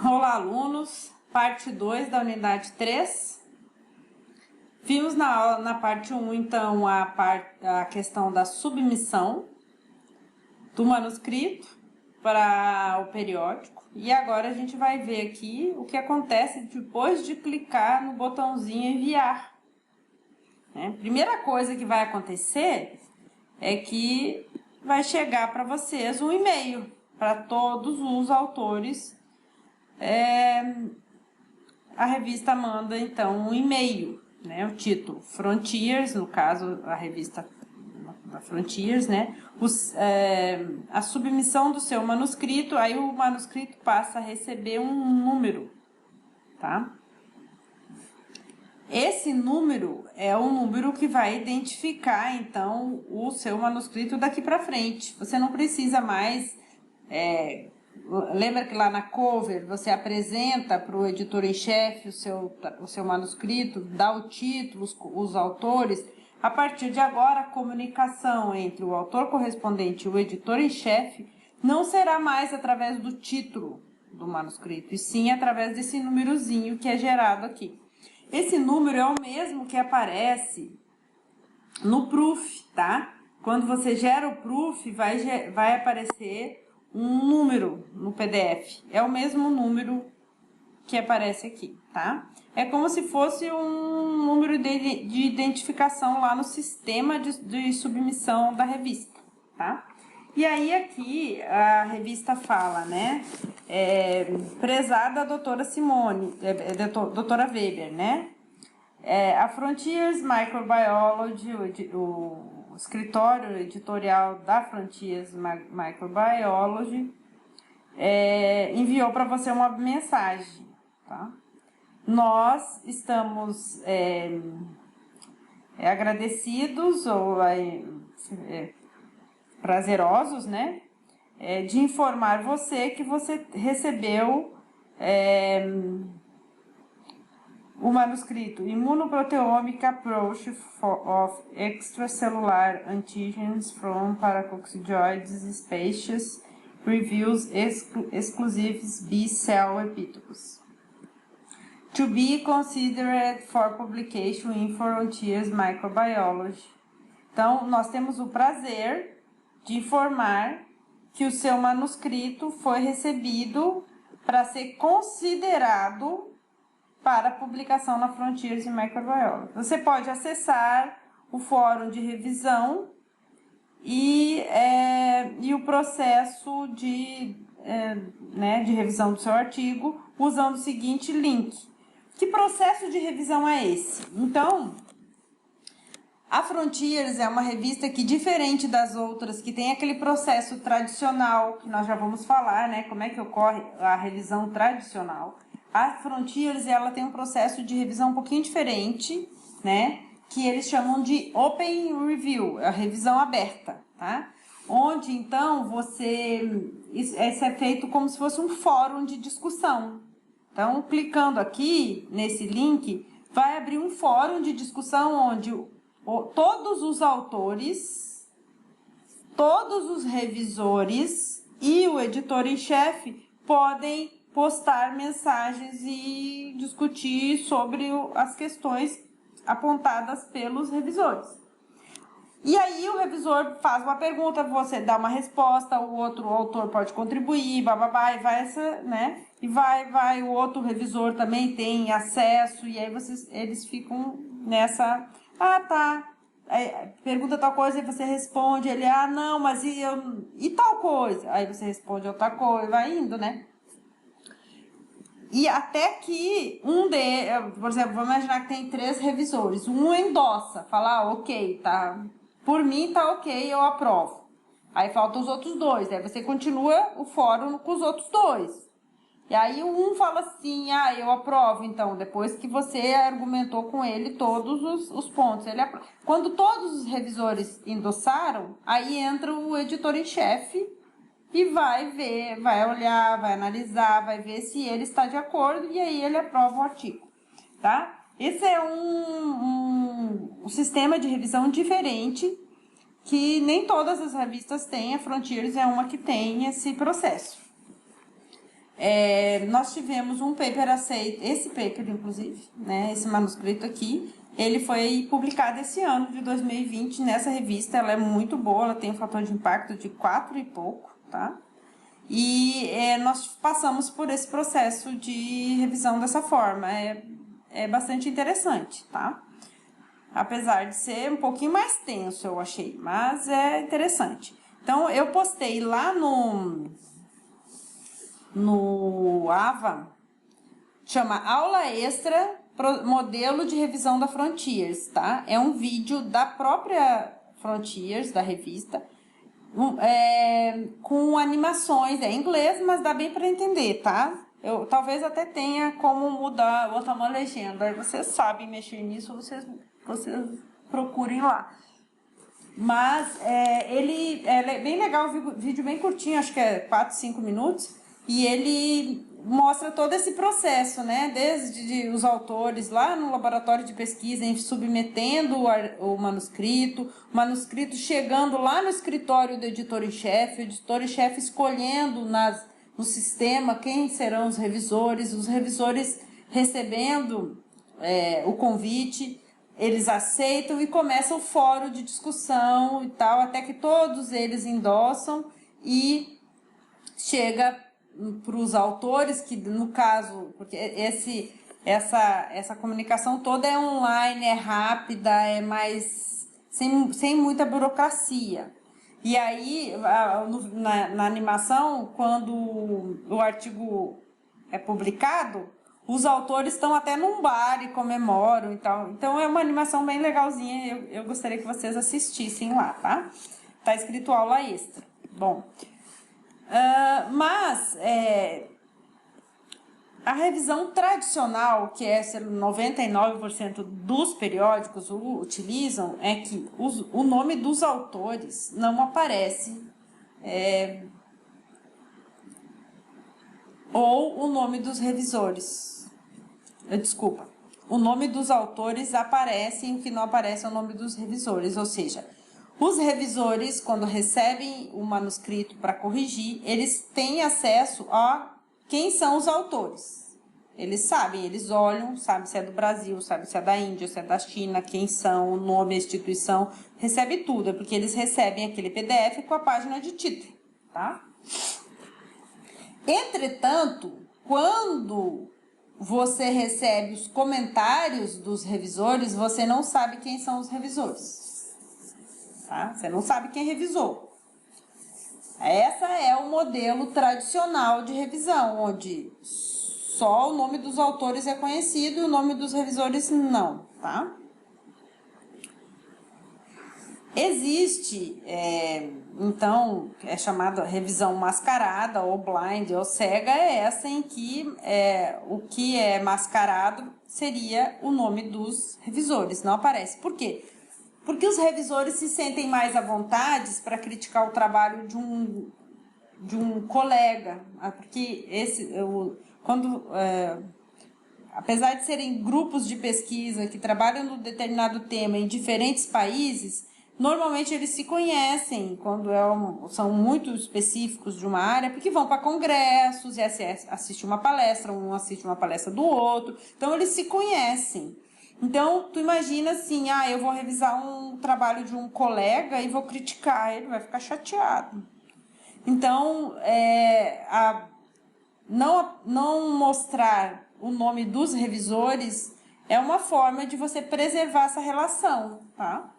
Olá, alunos, parte 2 da unidade 3. Vimos na parte 1, então, a questão da submissão do manuscrito para o periódico. E agora a gente vai ver aqui o que acontece depois de clicar no botãozinho enviar. Primeira coisa que vai acontecer é que vai chegar para vocês um e-mail para todos os autores. A revista manda então um e-mail, né? O título Frontiers, no caso a revista da Frontiers, né? A submissão do seu manuscrito, aí o manuscrito passa a receber um número, tá? Esse número é o número que vai identificar então o seu manuscrito daqui para frente. Você não precisa mais lembra que lá na cover você apresenta para o editor em chefe o seu manuscrito, dá o título, os autores. A partir de agora, a comunicação entre o autor correspondente e o editor em chefe não será mais através do título do manuscrito, e sim através desse númerozinho que é gerado aqui. Esse número é o mesmo que aparece no proof, tá? Quando você gera o proof, vai aparecer um número no PDF. É o mesmo número que aparece aqui, tá? É como se fosse um número de identificação lá no sistema de submissão da revista, tá? E aí aqui a revista fala, né? Prezada doutora Simone, doutora Weber, né? A Frontiers Microbiology, o escritório editorial da Frontiers Microbiology, enviou para você uma mensagem, tá? Nós estamos agradecidos ou prazerosos, né? De informar você que você recebeu o manuscrito Immunoproteomic Approach of Extracellular Antigens from Paracoccidioides Species Reviews Exclusives B-Cell Epitopes. To be considered for publication in Frontiers Microbiology. Então, nós temos o prazer de informar que o seu manuscrito foi recebido para ser considerado para publicação na Frontiers Microbiology. Você pode acessar o fórum de revisão e o processo de revisão do seu artigo usando o seguinte link. Que processo de revisão é esse? Então, a Frontiers é uma revista que, diferente das outras, que tem aquele processo tradicional, que nós já vamos falar, né? Como é que ocorre a revisão tradicional. A Frontiers, ela tem um processo de revisão um pouquinho diferente, né? Que eles chamam de Open Review, a revisão aberta, tá? Onde, então, isso é feito como se fosse um fórum de discussão. Então, clicando aqui nesse link, vai abrir um fórum de discussão onde todos os autores, todos os revisores e o editor em chefe podem postar mensagens e discutir sobre as questões apontadas pelos revisores. E aí o revisor faz uma pergunta, você dá uma resposta, o outro autor pode contribuir, bababá, e vai, o outro revisor também tem acesso, e aí eles ficam nessa, pergunta tal coisa, e você responde, ele, não, mas e tal coisa? Aí você responde outra coisa, vai indo, né? E até que por exemplo, vamos imaginar que tem 3 revisores. Um endossa, fala, ok, tá, por mim tá ok, eu aprovo. Aí faltam os outros 2, aí você continua o fórum com os outros 2. E aí um fala assim, eu aprovo, então, depois que você argumentou com ele todos os pontos. Ele aprova. Quando todos os revisores endossaram, aí entra o editor em chefe e vai ver, vai olhar, vai analisar, vai ver se ele está de acordo e aí ele aprova o artigo, tá? Esse é um sistema de revisão diferente que nem todas as revistas têm, a Frontiers é uma que tem esse processo. Nós tivemos um paper aceito, esse paper, inclusive, né, esse manuscrito aqui, ele foi publicado esse ano de 2020 nessa revista. Ela é muito boa, ela tem um fator de impacto de 4 e pouco, tá? E nós passamos por esse processo de revisão dessa forma. É bastante interessante, tá? Apesar de ser um pouquinho mais tenso, eu achei, mas é interessante. Então, eu postei lá no AVA, chama Aula Extra Modelo de Revisão da Frontiers, tá? É um vídeo da própria Frontiers, da revista, com animações, é em inglês, mas dá bem para entender, tá? Eu talvez até tenha como mudar, botar uma legenda, aí vocês sabem mexer nisso, vocês procurem lá. Mas ele é bem legal, o vídeo bem curtinho, acho que é 4, 5 minutos, e ele mostra todo esse processo, né? Desde os autores lá no laboratório de pesquisa submetendo o manuscrito chegando lá no escritório do editor-em-chefe, o editor-em-chefe escolhendo no sistema quem serão os revisores recebendo o convite, eles aceitam e começa o fórum de discussão e tal, até que todos eles endossam e chega para os autores, que no caso, porque essa comunicação toda é online, é rápida, é mais sem muita burocracia. E aí, na animação, quando o artigo é publicado, os autores estão até num bar e comemoram e tal. Então, é uma animação bem legalzinha. Eu gostaria que vocês assistissem lá, tá? Tá escrito aula extra. Bom, mas a revisão tradicional, que é 99% dos periódicos utilizam, é que o nome dos autores não aparece, ou o nome dos revisores. Desculpa, o nome dos autores aparece, e o que não aparece é o nome dos revisores, ou seja, os revisores, quando recebem o manuscrito para corrigir, eles têm acesso a quem são os autores. Eles sabem, eles olham, sabem se é do Brasil, sabem se é da Índia, se é da China, quem são, o nome, a instituição, recebe tudo, é porque eles recebem aquele PDF com a página de título, tá? Entretanto, quando você recebe os comentários dos revisores, você não sabe quem são os revisores. Tá? Você não sabe quem revisou. Essa é o modelo tradicional de revisão, onde só o nome dos autores é conhecido e o nome dos revisores não, tá? Existe, então, é chamada revisão mascarada ou blind ou cega, é essa em que o que é mascarado seria o nome dos revisores, não aparece. Por quê? Porque os revisores se sentem mais à vontade para criticar o trabalho de um colega, porque apesar de serem grupos de pesquisa que trabalham num determinado tema em diferentes países, normalmente eles se conhecem quando são muito específicos de uma área, porque vão para congressos e assistem uma palestra, um assiste uma palestra do outro, então eles se conhecem. Então, tu imagina assim, eu vou revisar um trabalho de um colega e vou criticar, ele vai ficar chateado. Então, não mostrar o nome dos revisores é uma forma de você preservar essa relação, tá?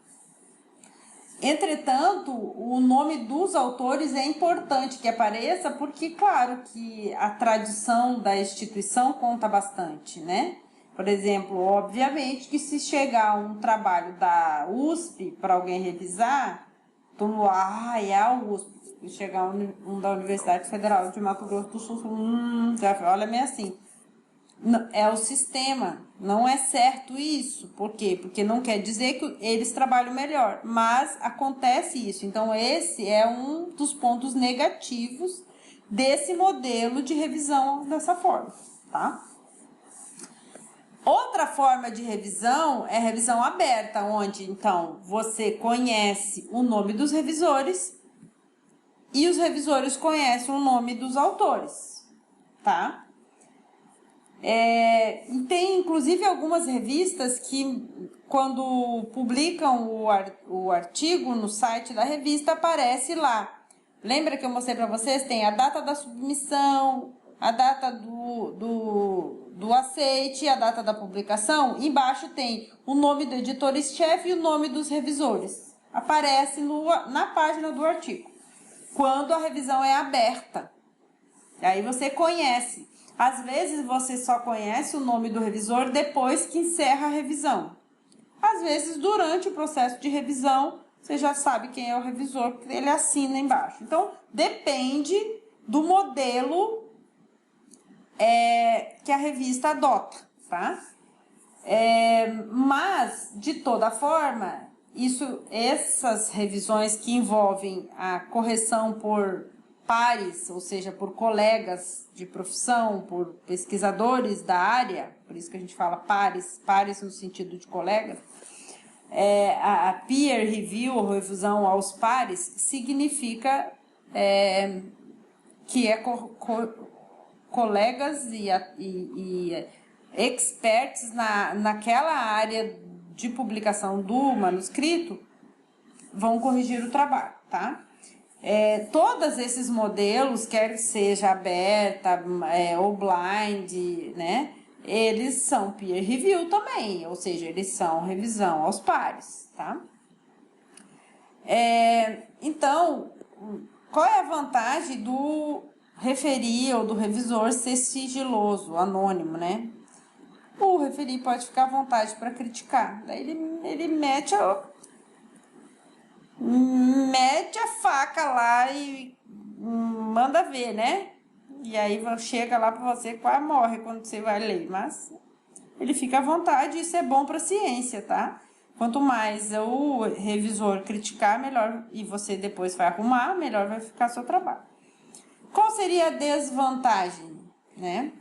Entretanto, o nome dos autores é importante que apareça, porque, claro, que a tradição da instituição conta bastante, né? Por exemplo, obviamente que se chegar um trabalho da USP para alguém revisar, todo mundo, é a USP. Se chegar um da Universidade Federal de Mato Grosso do Sul, já olha meio assim. É o sistema, não é certo isso. Por quê? Porque não quer dizer que eles trabalham melhor, mas acontece isso. Então, esse é um dos pontos negativos desse modelo de revisão dessa forma, tá? Outra forma de revisão é revisão aberta, onde, então, você conhece o nome dos revisores e os revisores conhecem o nome dos autores. tá? E tem, inclusive, algumas revistas que, quando publicam o artigo no site da revista, aparece lá. Lembra que eu mostrei para vocês? Tem a data da submissão, a data do aceite, a data da publicação. Embaixo tem o nome do editor-chefe e o nome dos revisores. Aparece na página do artigo, quando a revisão é aberta. Aí você conhece. Às vezes você só conhece o nome do revisor depois que encerra a revisão. Às vezes, durante o processo de revisão, você já sabe quem é o revisor, porque ele assina embaixo. Então, depende do modelo que a revista adota, tá? Mas, de toda forma, essas revisões que envolvem a correção por pares, ou seja, por colegas de profissão, por pesquisadores da área, por isso que a gente fala pares no sentido de colegas, a peer review, ou revisão aos pares, significa que colegas e experts naquela área de publicação do manuscrito vão corrigir o trabalho, tá? Todos esses modelos, quer seja aberta ou blind, né? Eles são peer review também, ou seja, eles são revisão aos pares, tá? Então, qual é a vantagem do referir ou do revisor ser sigiloso, anônimo, né? O referir pode ficar à vontade para criticar, daí ele mete a faca lá e manda ver, né? E aí chega lá para você, quase morre quando você vai ler, mas ele fica à vontade e isso é bom para a ciência, tá? Quanto mais o revisor criticar, melhor, e você depois vai arrumar, melhor vai ficar seu trabalho. Qual seria a desvantagem, né?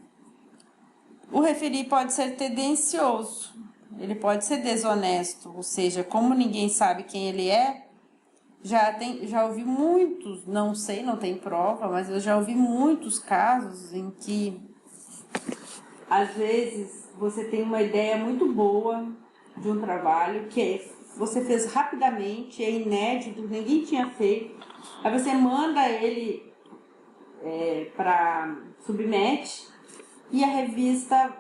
O referir pode ser tendencioso, ele pode ser desonesto, ou seja, como ninguém sabe quem ele é, já ouvi muitos, não sei, não tem prova, mas eu já ouvi muitos casos em que, às vezes, você tem uma ideia muito boa de um trabalho que você fez rapidamente, é inédito, ninguém tinha feito, aí você manda ele para submete e a revista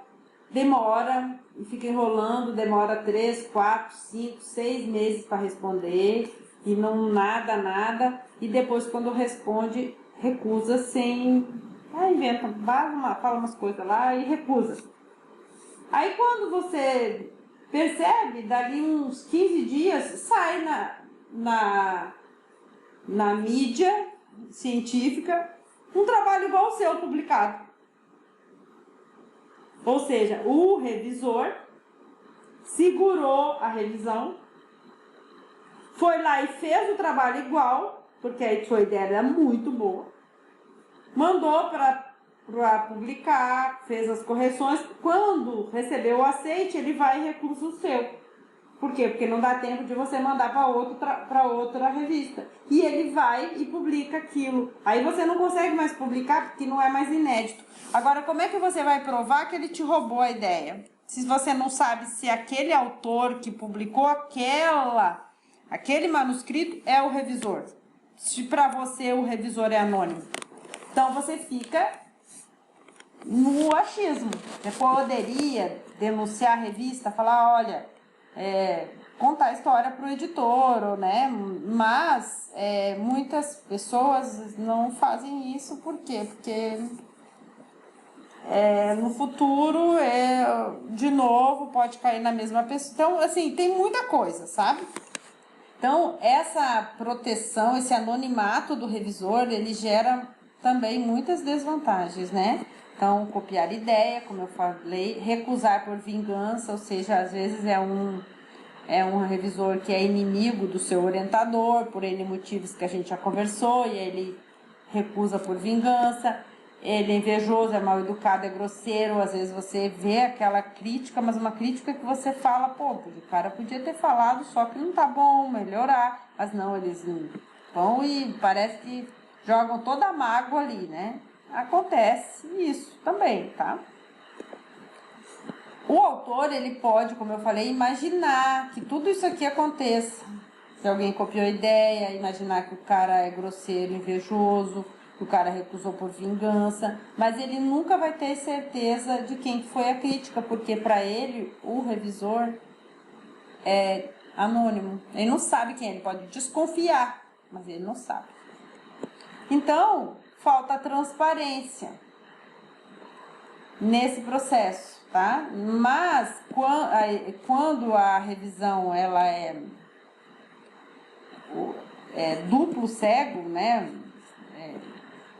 demora e fica enrolando, demora 3, 4, 5, 6 meses para responder e não nada, e depois quando responde, recusa sem... inventa, fala umas coisas lá e recusa. Aí quando você percebe, dali uns 15 dias, sai na mídia científica um trabalho igual ao seu publicado. Ou seja, o revisor segurou a revisão, foi lá e fez o trabalho igual, porque a sua ideia era muito boa, mandou para publicar, fez as correções, quando recebeu o aceite, ele vai e recusa o seu. Por quê? Porque não dá tempo de você mandar para outra revista. E ele vai e publica aquilo. Aí você não consegue mais publicar porque não é mais inédito. Agora, como é que você vai provar que ele te roubou a ideia? Se você não sabe se aquele autor que publicou aquele manuscrito é o revisor. Se para você o revisor é anônimo. Então você fica no achismo. Você poderia denunciar a revista, falar, olha... contar a história para o editor, né? Mas muitas pessoas não fazem isso, por quê? Porque no futuro, de novo, pode cair na mesma pessoa. Então, assim, tem muita coisa, sabe? Então, essa proteção, esse anonimato do revisor, ele gera também muitas desvantagens, né? Então, copiar ideia, como eu falei, recusar por vingança, ou seja, às vezes é um revisor que é inimigo do seu orientador, por N motivos que a gente já conversou, e ele recusa por vingança, ele é invejoso, é mal educado, é grosseiro, às vezes você vê aquela crítica, mas uma crítica que você fala, pô, o cara podia ter falado, só que não tá bom, melhorar, mas não, eles vão e parece que jogam toda a mágoa ali, né? acontece isso também, tá? O autor, ele pode, como eu falei, imaginar que tudo isso aqui aconteça. Se alguém copiou a ideia, imaginar que o cara é grosseiro, invejoso, que o cara recusou por vingança, mas ele nunca vai ter certeza de quem foi a crítica, porque para ele, o revisor é anônimo. Ele não sabe quem é, ele pode desconfiar, mas ele não sabe. Então, falta transparência nesse processo, tá? Mas quando a revisão ela é duplo cego, né?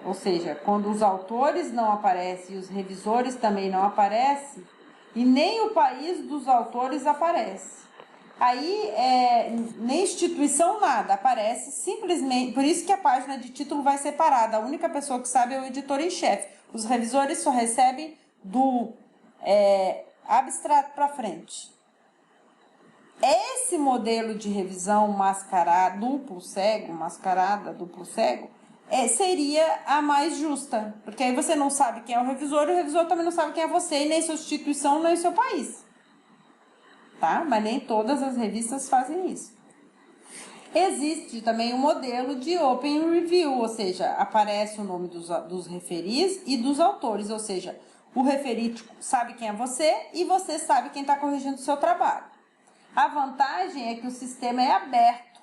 Ou seja, quando os autores não aparecem e os revisores também não aparecem, e nem o país dos autores aparece. Aí, nem instituição, nada, aparece simplesmente, por isso que a página de título vai separada, a única pessoa que sabe é o editor em chefe. Os revisores só recebem do abstrato para frente. Esse modelo de revisão mascarada, duplo cego, seria a mais justa, porque aí você não sabe quem é o revisor também não sabe quem é você, e nem sua instituição, nem seu país. Tá? Mas nem todas as revistas fazem isso. Existe também um modelo de Open Review, ou seja, aparece o nome dos referis e dos autores, ou seja, o referite sabe quem é você e você sabe quem está corrigindo o seu trabalho. A vantagem é que o sistema é aberto.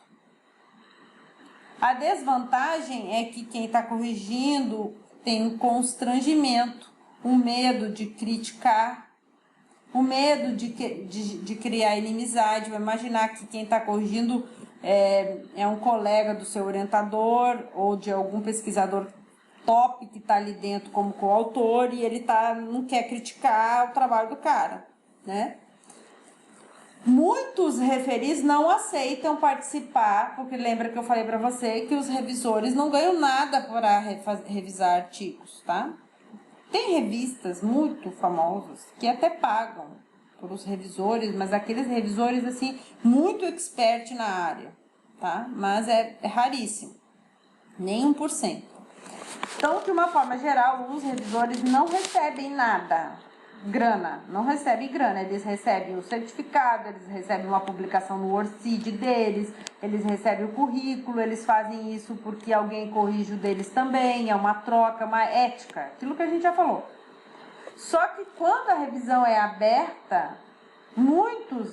A desvantagem é que quem está corrigindo tem um constrangimento, um medo de criticar, o medo de criar inimizade. Vai imaginar que quem está corrigindo é um colega do seu orientador ou de algum pesquisador top que está ali dentro como coautor e ele não quer criticar o trabalho do cara, né? Muitos referis não aceitam participar, porque lembra que eu falei para você que os revisores não ganham nada para revisar artigos, tá? Tem revistas muito famosas que até pagam por os revisores, mas aqueles revisores, assim, muito expert na área, tá? Mas é raríssimo, nem 1%. Então, de uma forma geral, os revisores não recebem nada, não recebem grana, eles recebem o certificado, eles recebem uma publicação no ORCID deles, eles recebem o currículo, eles fazem isso porque alguém corrige o deles também, é uma troca, uma ética, aquilo que a gente já falou. Só que quando a revisão é aberta, muitos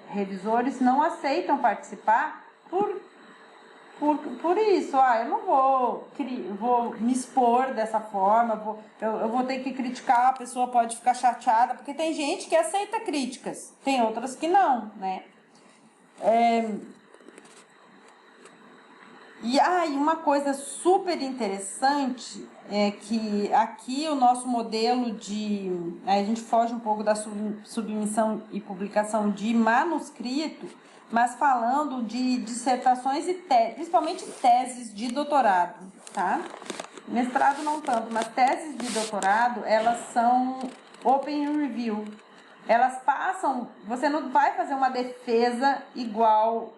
revisores não aceitam participar por isso. Eu não vou me expor dessa forma, eu vou ter que criticar, a pessoa pode ficar chateada, porque tem gente que aceita críticas, tem outras que não, né? E uma coisa super interessante é que aqui o nosso modelo a gente foge um pouco da submissão e publicação de manuscrito, mas falando de dissertações e principalmente teses de doutorado, tá? Mestrado não tanto, mas teses de doutorado, elas são open review. Elas passam, você não vai fazer uma defesa igual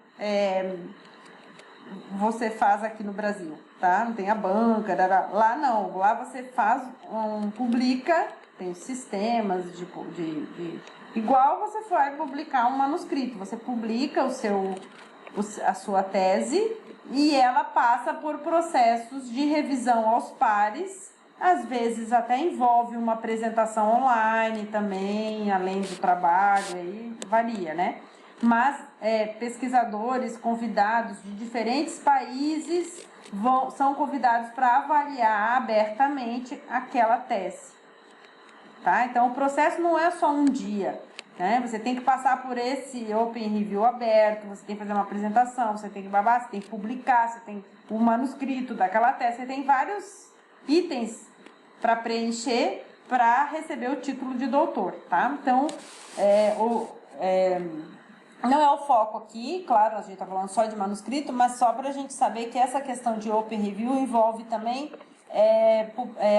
você faz aqui no Brasil, tá? Não tem a banca, lá não, lá você publica, tem sistemas igual você vai publicar um manuscrito, você publica a sua tese e ela passa por processos de revisão aos pares, às vezes até envolve uma apresentação online também, além do trabalho, aí varia, né? Mas pesquisadores convidados de diferentes países são convidados para avaliar abertamente aquela tese, tá? Então, o processo não é só um dia, né? Você tem que passar por esse Open Review aberto, você tem que fazer uma apresentação, você tem que você tem que publicar, você tem o manuscrito daquela tese, você tem vários itens para preencher para receber o título de doutor, tá? Então, não é o foco aqui, claro, a gente está falando só de manuscrito, mas só para a gente saber que essa questão de Open Review envolve também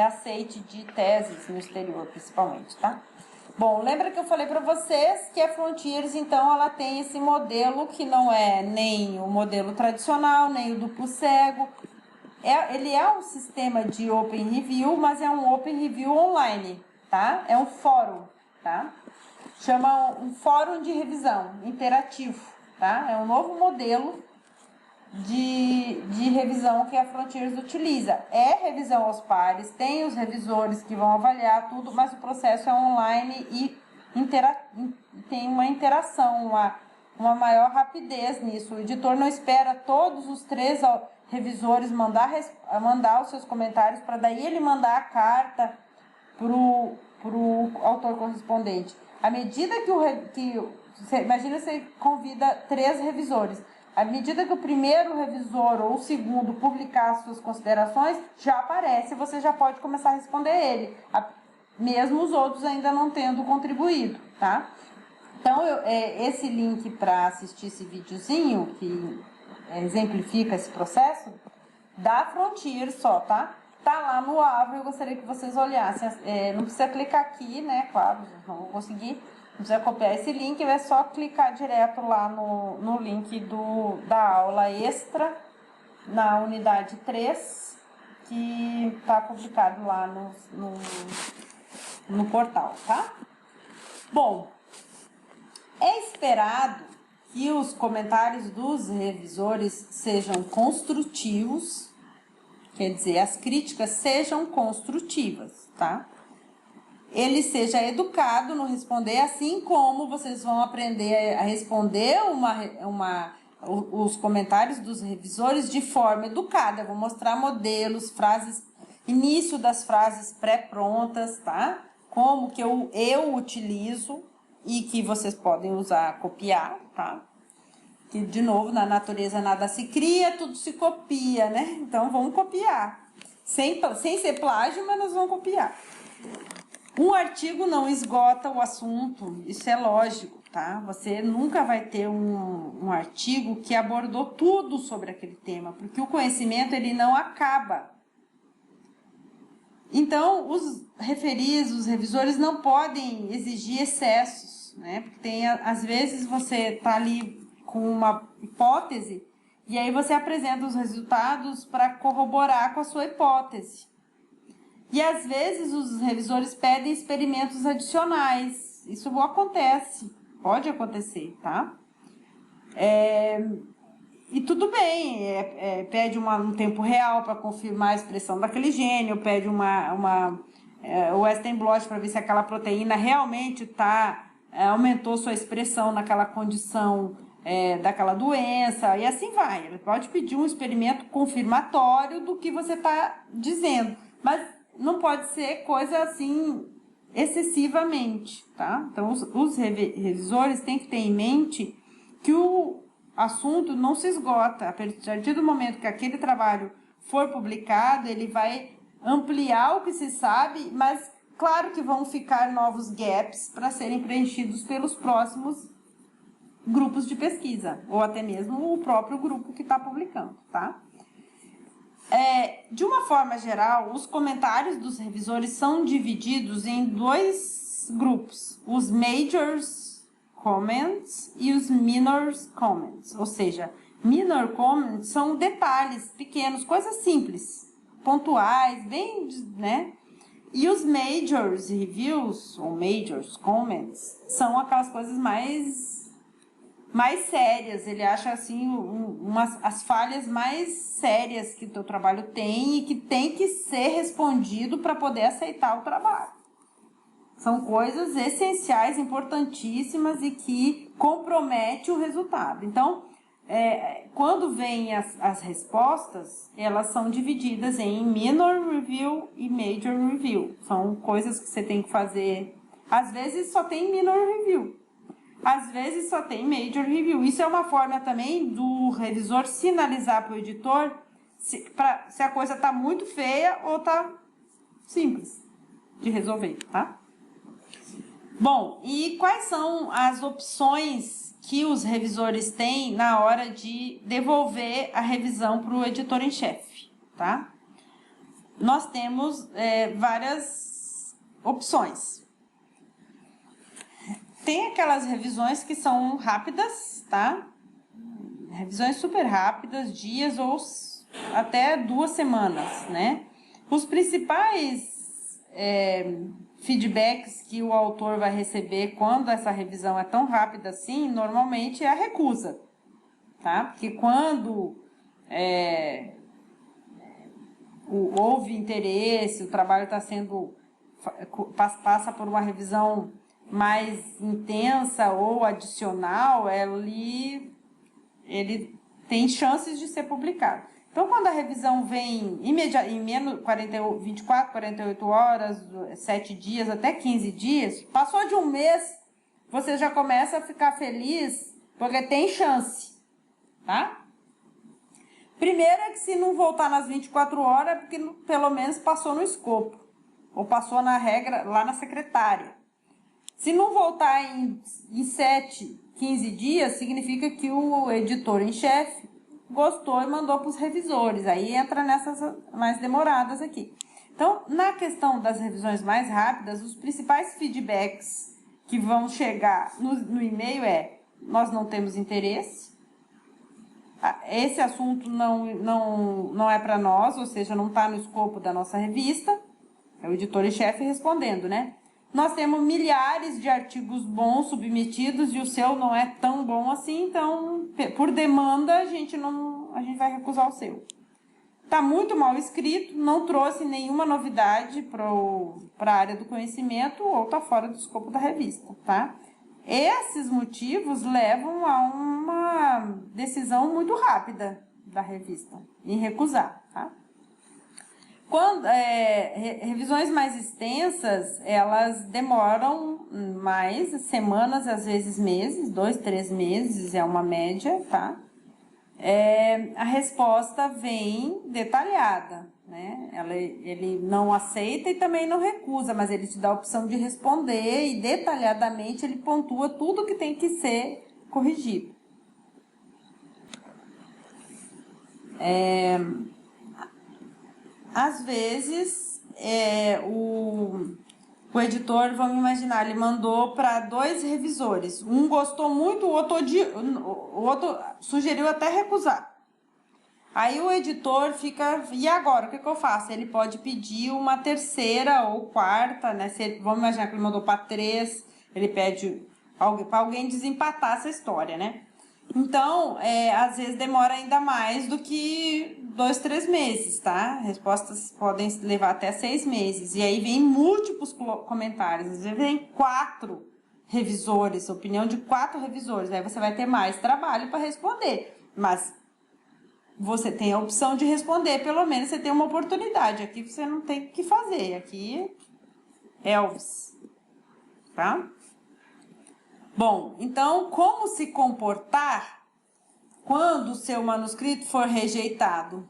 aceite de teses no exterior, principalmente, tá? Bom, lembra que eu falei para vocês que a Frontiers, então, ela tem esse modelo que não é nem o modelo tradicional, nem o duplo cego, Ele é um sistema de Open Review, mas é um Open Review online, tá? É um fórum, tá? Chama um fórum de revisão interativo, tá? É um novo modelo de revisão que a Frontiers utiliza. É revisão aos pares, tem os revisores que vão avaliar tudo, mas o processo é online e tem uma interação, uma maior rapidez nisso. O editor não espera todos os 3 revisores mandar os seus comentários para daí ele mandar a carta pro autor correspondente. À medida imagina você convida 3 revisores. À medida que o primeiro revisor ou o segundo publicar as suas considerações, já aparece, você já pode começar a responder ele, mesmo os outros ainda não tendo contribuído, tá? Então, esse link para assistir esse videozinho, que exemplifica esse processo, da Frontier só, tá? Tá lá no Avro, eu gostaria que vocês olhassem. Não precisa clicar aqui, né? Claro, vocês não vão conseguir. Não precisa copiar esse link, é só clicar direto lá no link da aula extra, na unidade 3, que tá publicado lá no portal, tá? Bom, é esperado que os comentários dos revisores sejam construtivos, quer dizer, as críticas sejam construtivas, tá? Ele seja educado no responder, assim como vocês vão aprender a responder os comentários dos revisores de forma educada. Eu vou mostrar modelos, frases, início das frases pré-prontas, tá? Como que eu utilizo e que vocês podem usar, copiar, tá? Que, de novo, na natureza nada se cria, tudo se copia, né? Então, vamos copiar. Sem ser plágio, mas nós vamos copiar. Um artigo não esgota o assunto, isso é lógico, tá? Você nunca vai ter um artigo que abordou tudo sobre aquele tema, porque o conhecimento, ele não acaba. Então, os referis, os revisores não podem exigir excessos, né? Porque às vezes você está ali com uma hipótese e aí você apresenta os resultados para corroborar com a sua hipótese. E às vezes os revisores pedem experimentos adicionais. Isso acontece, pode acontecer, tá? E tudo bem, pede um tempo real para confirmar a expressão daquele gene, pede Western blot para ver se aquela proteína realmente aumentou sua expressão naquela condição daquela doença, e assim vai. Ele pode pedir um experimento confirmatório do que você está dizendo, mas não pode ser coisa assim excessivamente, tá? Então, os revisores têm que ter em mente que o assunto não se esgota. A partir do momento que aquele trabalho for publicado, ele vai ampliar o que se sabe, mas claro que vão ficar novos gaps para serem preenchidos pelos próximos grupos de pesquisa, ou até mesmo o próprio grupo que está publicando, tá? De uma forma geral, os comentários dos revisores são divididos em 2 grupos, os majors comments e os minor comments, ou seja, minor comments são detalhes pequenos, coisas simples, pontuais, bem, né? E os majors reviews, ou majors comments, são aquelas coisas mais sérias. Ele acha assim as falhas mais sérias que o teu trabalho tem e que tem que ser respondido para poder aceitar o trabalho. São coisas essenciais, importantíssimas e que comprometem o resultado. Então, quando vêm as respostas, elas são divididas em minor review e major review. São coisas que você tem que fazer. Às vezes só tem minor review. Às vezes só tem major review. Isso é uma forma também do revisor sinalizar para o editor se a coisa está muito feia ou está simples de resolver, tá? Bom, e quais são as opções que os revisores têm na hora de devolver a revisão para o editor em chefe, tá? Nós temos várias opções. Tem aquelas revisões que são rápidas, tá? Revisões super rápidas, dias ou até 2 semanas, né? Os principais feedbacks que o autor vai receber quando essa revisão é tão rápida assim, normalmente é a recusa, tá? Porque quando houve interesse, o trabalho está sendo passa por uma revisão mais intensa ou adicional, ele tem chances de ser publicado. Então, quando a revisão vem em menos 24, 48 horas, 7 dias, até 15 dias, passou de um mês, você já começa a ficar feliz, porque tem chance, tá? Primeiro é que se não voltar nas 24 horas, é porque pelo menos passou no escopo, ou passou na regra lá na secretária. Se não voltar em 7, 15 dias, significa que o editor em chefe gostou e mandou para os revisores. Aí entra nessas mais demoradas aqui. Então, na questão das revisões mais rápidas, os principais feedbacks que vão chegar no e-mail nós não temos interesse, esse assunto não é para nós, ou seja, não está no escopo da nossa revista. É o editor em chefe respondendo, né? Nós temos milhares de artigos bons submetidos e o seu não é tão bom assim, então, por demanda, a gente vai recusar o seu. Está muito mal escrito, não trouxe nenhuma novidade para a área do conhecimento ou está fora do escopo da revista, tá? Esses motivos levam a uma decisão muito rápida da revista em recusar, tá? Quando, revisões mais extensas, elas demoram mais semanas, às vezes meses, 2, 3 meses é uma média, tá? A resposta vem detalhada, né? Ele não aceita e também não recusa, mas ele te dá a opção de responder e detalhadamente ele pontua tudo que tem que ser corrigido. Às vezes, o editor, vamos imaginar, ele mandou para 2 revisores. Um gostou muito, o outro sugeriu até recusar. Aí o editor fica, e agora, o que eu faço? Ele pode pedir uma terceira ou quarta, né? Vamos imaginar que ele mandou para 3, ele pede para alguém desempatar essa história, né? Então, às vezes demora ainda mais do que 2, 3 meses, tá? Respostas podem levar até 6 meses. E aí vem múltiplos comentários, às vezes vem 4 revisores, opinião de 4 revisores. Aí você vai ter mais trabalho para responder. Mas você tem a opção de responder, pelo menos você tem uma oportunidade. Aqui você não tem o que fazer. Aqui, Elvis, tá? Bom, então, como se comportar quando o seu manuscrito for rejeitado?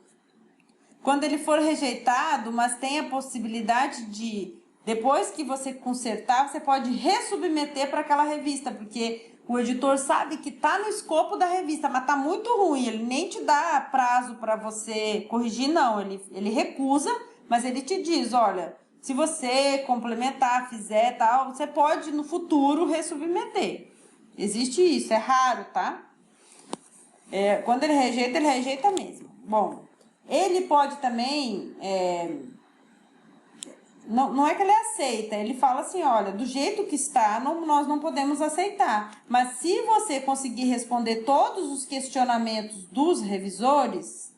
Quando ele for rejeitado, mas tem a possibilidade de, depois que você consertar, você pode ressubmeter para aquela revista, porque o editor sabe que está no escopo da revista, mas está muito ruim, ele nem te dá prazo para você corrigir, não, ele recusa, mas ele te diz, olha, se você complementar, fizer tal, você pode no futuro ressubmeter. Existe isso, é raro, tá? Quando ele rejeita mesmo. Bom, ele pode também, não é que ele aceita, ele fala assim, olha, do jeito que está, nós não podemos aceitar. Mas se você conseguir responder todos os questionamentos dos revisores,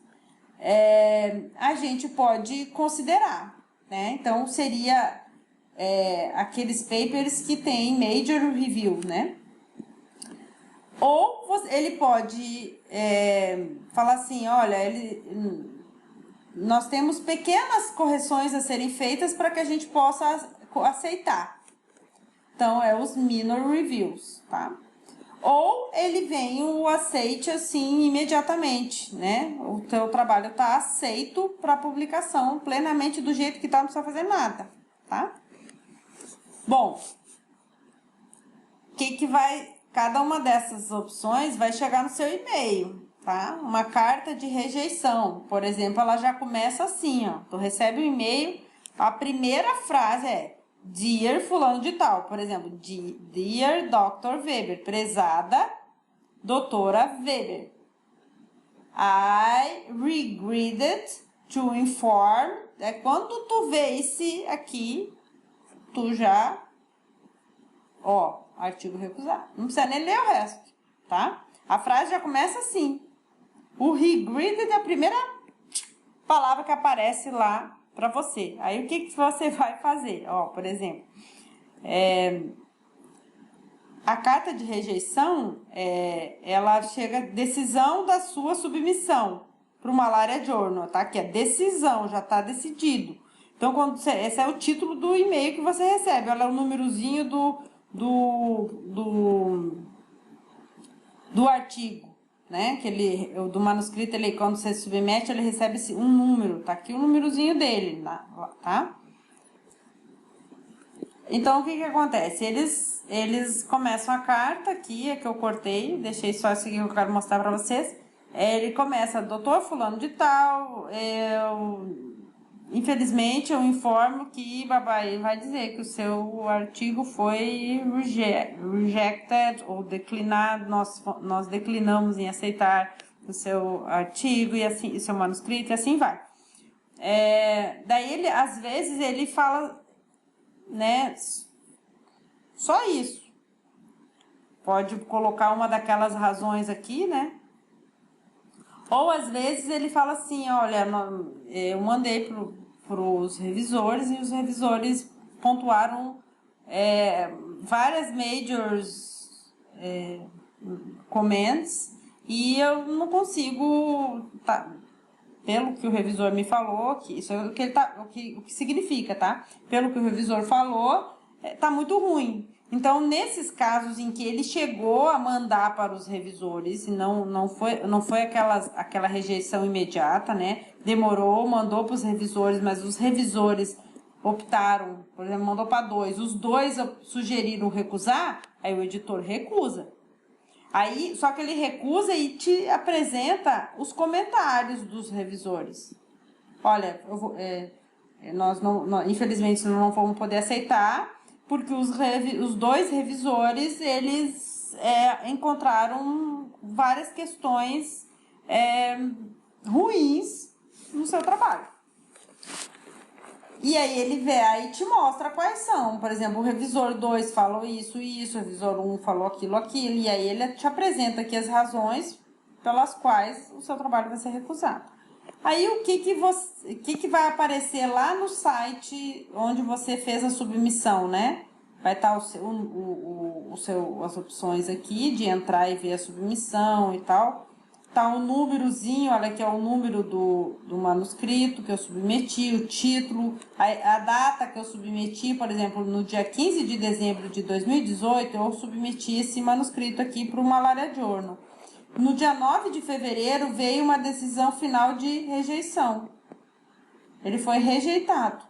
a gente pode considerar, né? Então, seria aqueles papers que tem major review, né? Ou ele pode falar assim, olha, nós temos pequenas correções a serem feitas para que a gente possa aceitar. Então, os minor reviews, tá? Ou ele vem o aceite assim imediatamente, né? O teu trabalho está aceito para publicação plenamente do jeito que está, não precisa fazer nada, tá? Bom, cada uma dessas opções vai chegar no seu e-mail, tá? Uma carta de rejeição, por exemplo, ela já começa assim, ó. Tu recebe um e-mail, a primeira frase é Dear fulano de tal, por exemplo, Dear Dr. Weber, prezada doutora Weber. I regretted to inform. É quando tu vê esse aqui, tu já, ó, artigo recusado. Não precisa nem ler o resto, tá? A frase já começa assim. O regretted é a primeira palavra que aparece lá para você. Aí o que você vai fazer? Ó, por exemplo, a carta de rejeição, ela chega decisão da sua submissão para o Malaria Journal, tá? Que é decisão, já está decidido. Então, esse é o título do e-mail que você recebe. Olha o númerozinho do artigo, né? Do manuscrito, quando você submete, ele recebe um número. Tá aqui o númerozinho dele, tá? Então, o que acontece? Eles começam a carta aqui, é que eu cortei, deixei só isso aqui que eu quero mostrar para vocês. Ele começa, doutor fulano de tal, infelizmente eu informo que babai vai dizer que o seu artigo foi rejected ou declinado, nós declinamos em aceitar o seu artigo e assim, o seu manuscrito e assim vai. Daí às vezes ele fala, né, só isso. Pode colocar uma daquelas razões aqui, né? Ou às vezes ele fala assim, olha, eu mandei para os revisores e os revisores pontuaram várias majors comments e eu não consigo, pelo que o revisor me falou, que isso é o que significa, tá? Pelo que o revisor falou, tá muito ruim. Então, nesses casos em que ele chegou a mandar para os revisores, e não foi aquela rejeição imediata, né? Demorou, mandou para os revisores, mas os revisores optaram, por exemplo, mandou para 2, os 2 sugeriram recusar, aí o editor recusa. Aí, só que ele recusa e te apresenta os comentários dos revisores. Olha, infelizmente não vamos poder aceitar, porque os 2 revisores, eles encontraram várias questões ruins no seu trabalho. E aí ele vê, aí te mostra quais são. Por exemplo, o revisor 2 falou isso, o revisor 1 falou aquilo, e aí ele te apresenta aqui as razões pelas quais o seu trabalho vai ser recusado. Aí o que vai aparecer lá no site onde você fez a submissão, né? Vai estar as opções aqui de entrar e ver a submissão e tal. Tá um númerozinho, olha que é o número do manuscrito que eu submeti, o título, a data que eu submeti, por exemplo, no dia 15 de dezembro de 2018, eu submeti esse manuscrito aqui para o Malaria Journal. No dia 9 de fevereiro veio uma decisão final de rejeição. Ele foi rejeitado.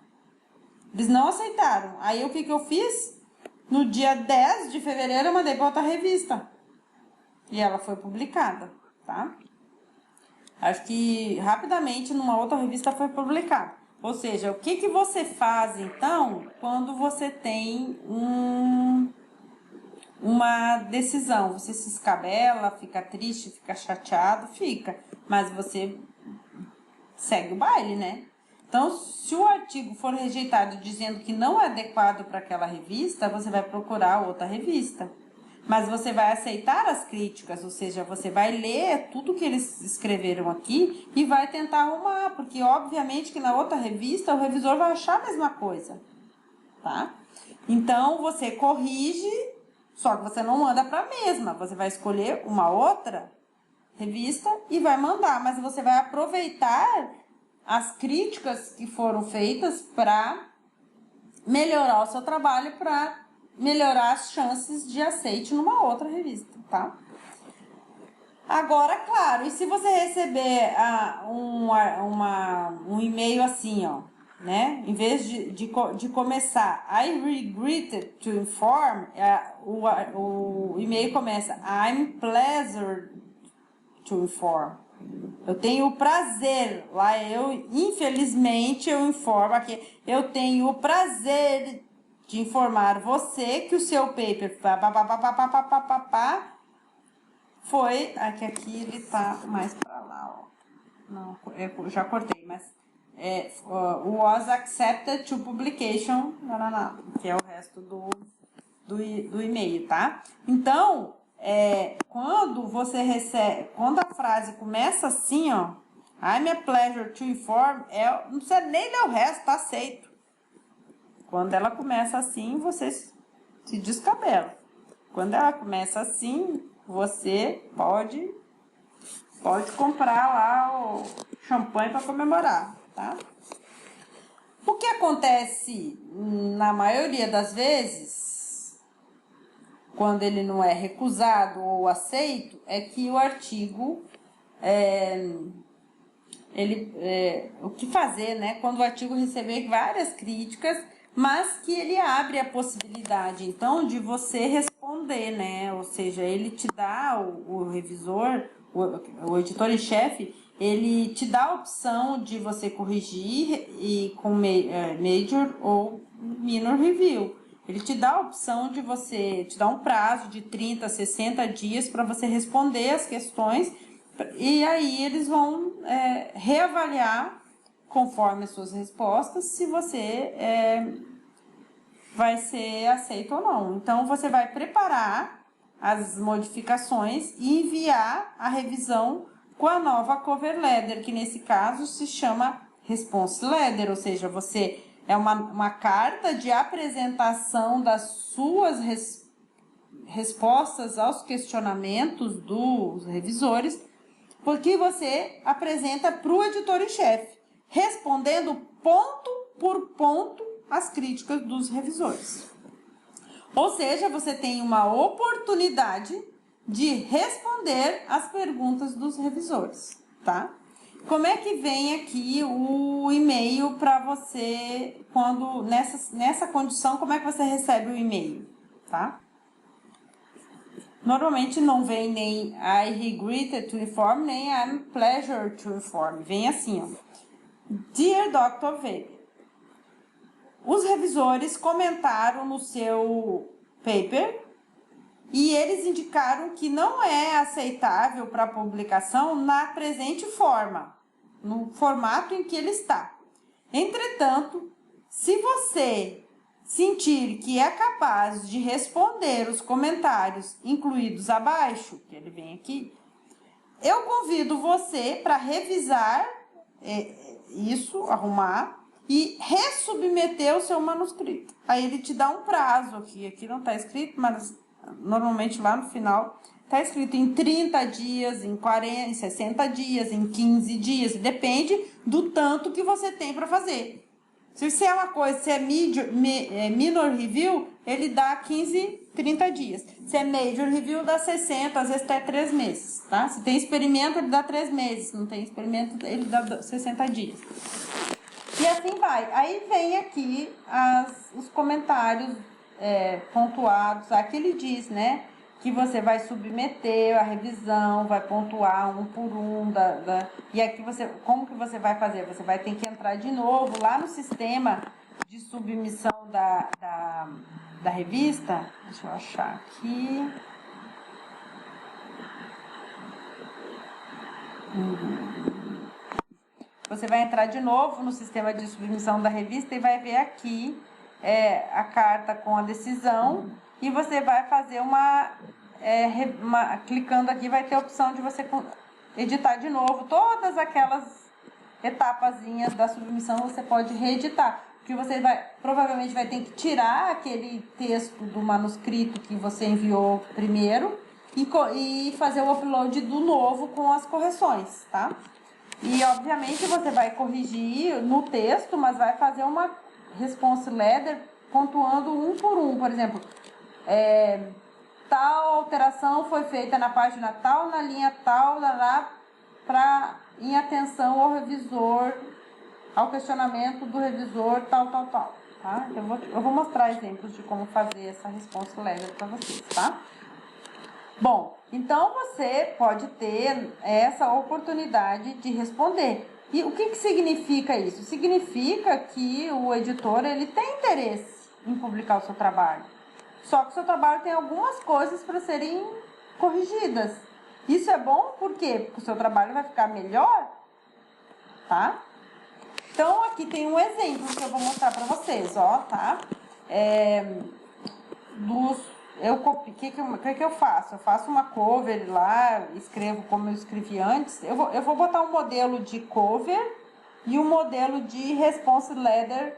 Eles não aceitaram. Aí o que eu fiz? No dia 10 de fevereiro eu mandei para outra revista. E ela foi publicada, tá? Acho que rapidamente numa outra revista foi publicada. Ou seja, o que você faz então quando você tem uma decisão? Você se escabela, fica triste, fica chateado, fica. Mas você segue o baile, né? Então, se o artigo for rejeitado dizendo que não é adequado para aquela revista, você vai procurar outra revista. Mas você vai aceitar as críticas, ou seja, você vai ler tudo que eles escreveram aqui e vai tentar arrumar, porque obviamente que na outra revista o revisor vai achar a mesma coisa, tá? Então, você corrige, só que você não manda para a mesma, você vai escolher uma outra revista e vai mandar, mas você vai aproveitar as críticas que foram feitas para melhorar o seu trabalho, para melhorar as chances de aceite numa outra revista, tá? Agora, claro, e se você receber um e-mail assim, ó, né? Em vez de começar I regretted to inform, o e-mail começa I'm pleased to inform. Eu tenho o prazer, lá infelizmente eu informo aqui, eu tenho o prazer de informar você que o seu paper foi... Aqui ele tá mais para lá, ó. Não, eu já cortei, mas... was accepted to publication, que é o resto do e-mail, tá? Então, quando você recebe... Quando a frase começa assim, ó... I'm a pleasure to inform, não precisa nem ler o resto, tá aceito. Quando ela começa assim, você se descabela. Quando ela começa assim, você pode comprar lá o champanhe para comemorar, tá? O que acontece na maioria das vezes, quando ele não é recusado ou aceito, é que o artigo, o que fazer, né? Quando o artigo receber várias críticas, mas que ele abre a possibilidade, então, de você responder, né? Ou seja, ele te dá, o revisor, o editor em chefe, ele te dá a opção de você corrigir e com major ou minor review. Ele te dá a opção de você, te dá um prazo de 30, 60 dias para você responder as questões, e aí eles vão reavaliar conforme as suas respostas, se você vai ser aceito ou não. Então, você vai preparar as modificações e enviar a revisão com a nova cover letter, que nesse caso se chama response letter, ou seja, você é uma carta de apresentação das suas respostas aos questionamentos dos revisores, porque você apresenta para o editor em chefe, respondendo ponto por ponto as críticas dos revisores. Ou seja, você tem uma oportunidade de responder as perguntas dos revisores, tá? Como é que vem aqui o e-mail para você, quando nessa condição, como é que você recebe o e-mail, tá? Normalmente não vem nem I regret to inform, nem I'm pleasure to inform. Vem assim, ó. Dear Dr. Weber, os revisores comentaram no seu paper e eles indicaram que não é aceitável para publicação na presente forma, no formato em que ele está. Entretanto, se você sentir que é capaz de responder os comentários incluídos abaixo, que ele vem aqui, eu convido você para revisar isso, arrumar e ressubmeter o seu manuscrito. Aí ele te dá um prazo aqui não está escrito, mas normalmente lá no final está escrito em 30 dias, em 40, em 60 dias, em 15 dias, depende do tanto que você tem para fazer. Se é uma coisa, se é minor review, ele dá 15, 30 dias. Se é major review, dá 60, às vezes até 3 meses, tá? Se tem experimento, ele dá 3 meses. Se não tem experimento, ele dá 60 dias. E assim vai. Aí vem aqui os comentários pontuados. Aqui ele diz, né? Que você vai submeter a revisão, vai pontuar um por um. E aqui como que você vai fazer? Você vai ter que entrar de novo lá no sistema de submissão da revista. Deixa eu achar aqui. Você vai entrar de novo no sistema de submissão da revista e vai ver aqui a carta com a decisão. E você vai fazer clicando aqui, vai ter a opção de você editar de novo todas aquelas etapazinhas da submissão, você pode reeditar. Porque você provavelmente vai ter que tirar aquele texto do manuscrito que você enviou primeiro e fazer o upload do novo com as correções, tá? E obviamente você vai corrigir no texto, mas vai fazer uma response letter pontuando um por um. Por exemplo, tal alteração foi feita na página tal, na linha tal, em atenção ao revisor, ao questionamento do revisor, tal, tá? Eu vou mostrar exemplos de como fazer essa response letter para vocês, tá? Bom, então você pode ter essa oportunidade de responder. E o que significa isso? Significa que o editor ele tem interesse em publicar o seu trabalho. Só que o seu trabalho tem algumas coisas para serem corrigidas. Isso é bom por quê? Porque o seu trabalho vai ficar melhor, tá? Então, aqui tem um exemplo que eu vou mostrar para vocês, ó, tá? O que eu faço? Eu faço uma cover lá, escrevo como eu escrevi antes. Eu vou botar um modelo de cover e um modelo de response letter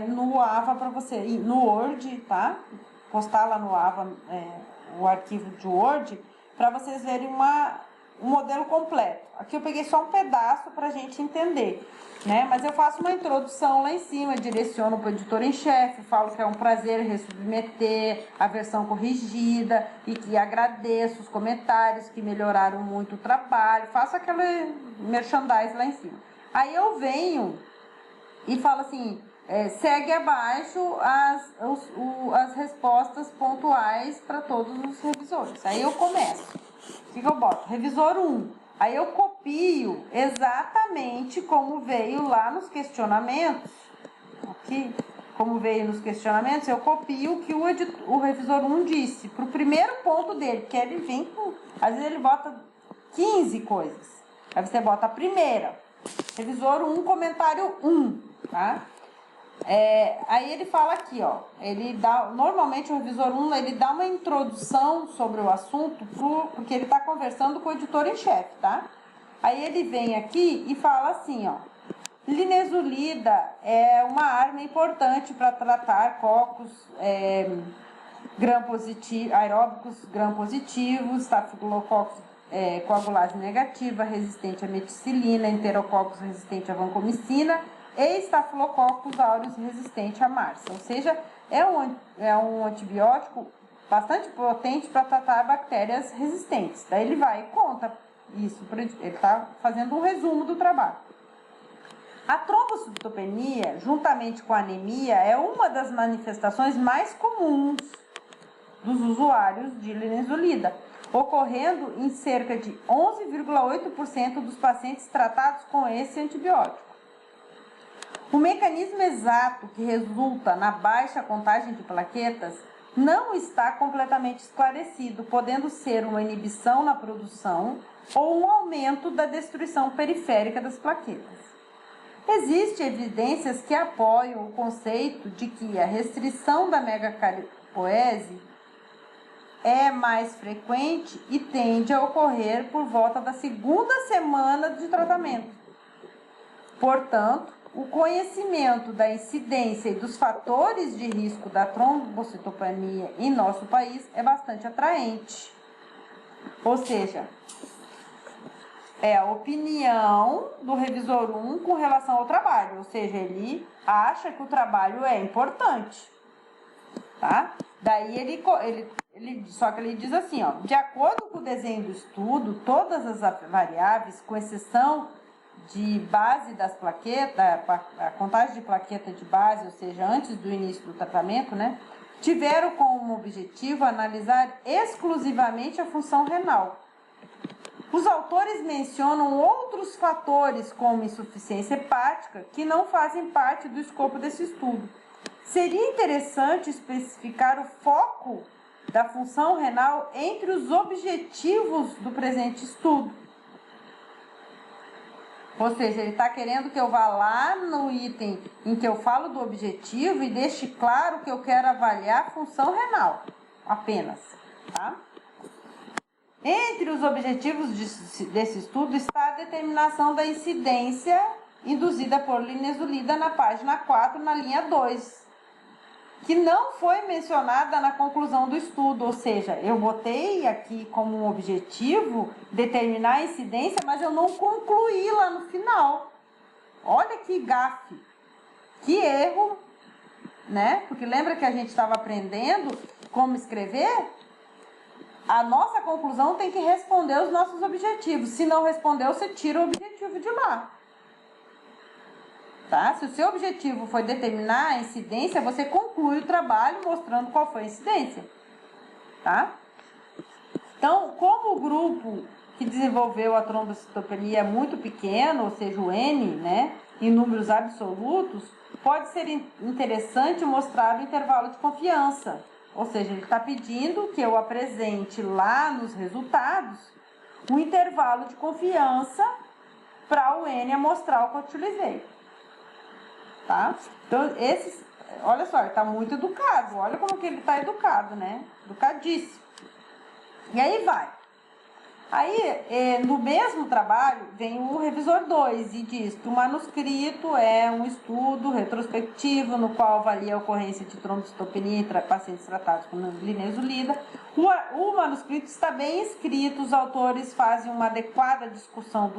no Ava para você, no Word, tá? Postar lá no Ava o arquivo de Word para vocês verem um modelo completo. Aqui eu peguei só um pedaço para a gente entender, né? Mas eu faço uma introdução lá em cima, direciono para o editor em chefe, falo que é um prazer resubmeter a versão corrigida e que agradeço os comentários que melhoraram muito o trabalho, faço aquele merchandise lá em cima. Aí eu venho e falo assim, segue abaixo as respostas pontuais para todos os revisores. Aí eu começo. O que eu boto? Revisor 1. Aí eu copio exatamente como veio lá nos questionamentos. Aqui, como veio nos questionamentos, eu copio o que o revisor 1 disse. Para o primeiro ponto dele, que ele vem com... Às vezes ele bota 15 coisas. Aí você bota a primeira. Revisor 1, comentário 1, tá? Aí ele fala aqui, ó, normalmente o revisor 1, ele dá uma introdução sobre o assunto, porque ele está conversando com o editor em chefe, tá? Aí ele vem aqui e fala assim, ó, linezolida é uma arma importante para tratar cocos aeróbicos gram-positivos, estafilococcus coagulase negativa, resistente à meticilina, enterococcus resistente à vancomicina, e Staphylococcus aureus resistente à marsa. Ou seja, é um antibiótico bastante potente para tratar bactérias resistentes. Daí ele vai e conta isso, ele está fazendo um resumo do trabalho. A trombocitopenia, juntamente com a anemia, é uma das manifestações mais comuns dos usuários de linezolida, ocorrendo em cerca de 11,8% dos pacientes tratados com esse antibiótico. O mecanismo exato que resulta na baixa contagem de plaquetas não está completamente esclarecido, podendo ser uma inibição na produção ou um aumento da destruição periférica das plaquetas. Existem evidências que apoiam o conceito de que a restrição da megacaripoese é mais frequente e tende a ocorrer por volta da segunda semana de tratamento. Portanto, o conhecimento da incidência e dos fatores de risco da trombocitopenia em nosso país é bastante atraente. Ou seja, é a opinião do revisor 1 com relação ao trabalho. Ou seja, ele acha que o trabalho é importante. Tá? Daí só que ele diz assim, ó, de acordo com o desenho do estudo, todas as variáveis, com exceção de base das plaquetas, a contagem de plaqueta de base, ou seja, antes do início do tratamento, né, tiveram como objetivo analisar exclusivamente a função renal. Os autores mencionam outros fatores, como insuficiência hepática, que não fazem parte do escopo desse estudo. Seria interessante especificar o foco da função renal entre os objetivos do presente estudo. Ou seja, ele está querendo que eu vá lá no item em que eu falo do objetivo e deixe claro que eu quero avaliar a função renal, apenas, tá? Entre os objetivos desse estudo está a determinação da incidência induzida por linezolida na página 4, na linha 2, que não foi mencionada na conclusão do estudo, ou seja, eu botei aqui como um objetivo determinar a incidência, mas eu não concluí lá no final. Olha que gafe, que erro, né? Porque lembra que a gente estava aprendendo como escrever? A nossa conclusão tem que responder os nossos objetivos. Se não respondeu, você tira o objetivo de lá. Tá? Se o seu objetivo foi determinar a incidência, você conclui o trabalho mostrando qual foi a incidência. Tá? Então, como o grupo que desenvolveu a trombocitopenia é muito pequeno, ou seja, o N, né, em números absolutos, pode ser interessante mostrar o intervalo de confiança. Ou seja, ele está pedindo que eu apresente lá nos resultados um intervalo de confiança para o N amostral que eu utilizei. Tá? Então, olha só, ele está muito educado. Olha como que ele está educado, né? Educadíssimo. E aí vai. Aí, no mesmo trabalho, vem o revisor 2 e diz que o manuscrito é um estudo retrospectivo no qual avalia a ocorrência de trombocitopenia em pacientes tratados com linezolida. O manuscrito está bem escrito, os autores fazem uma adequada discussão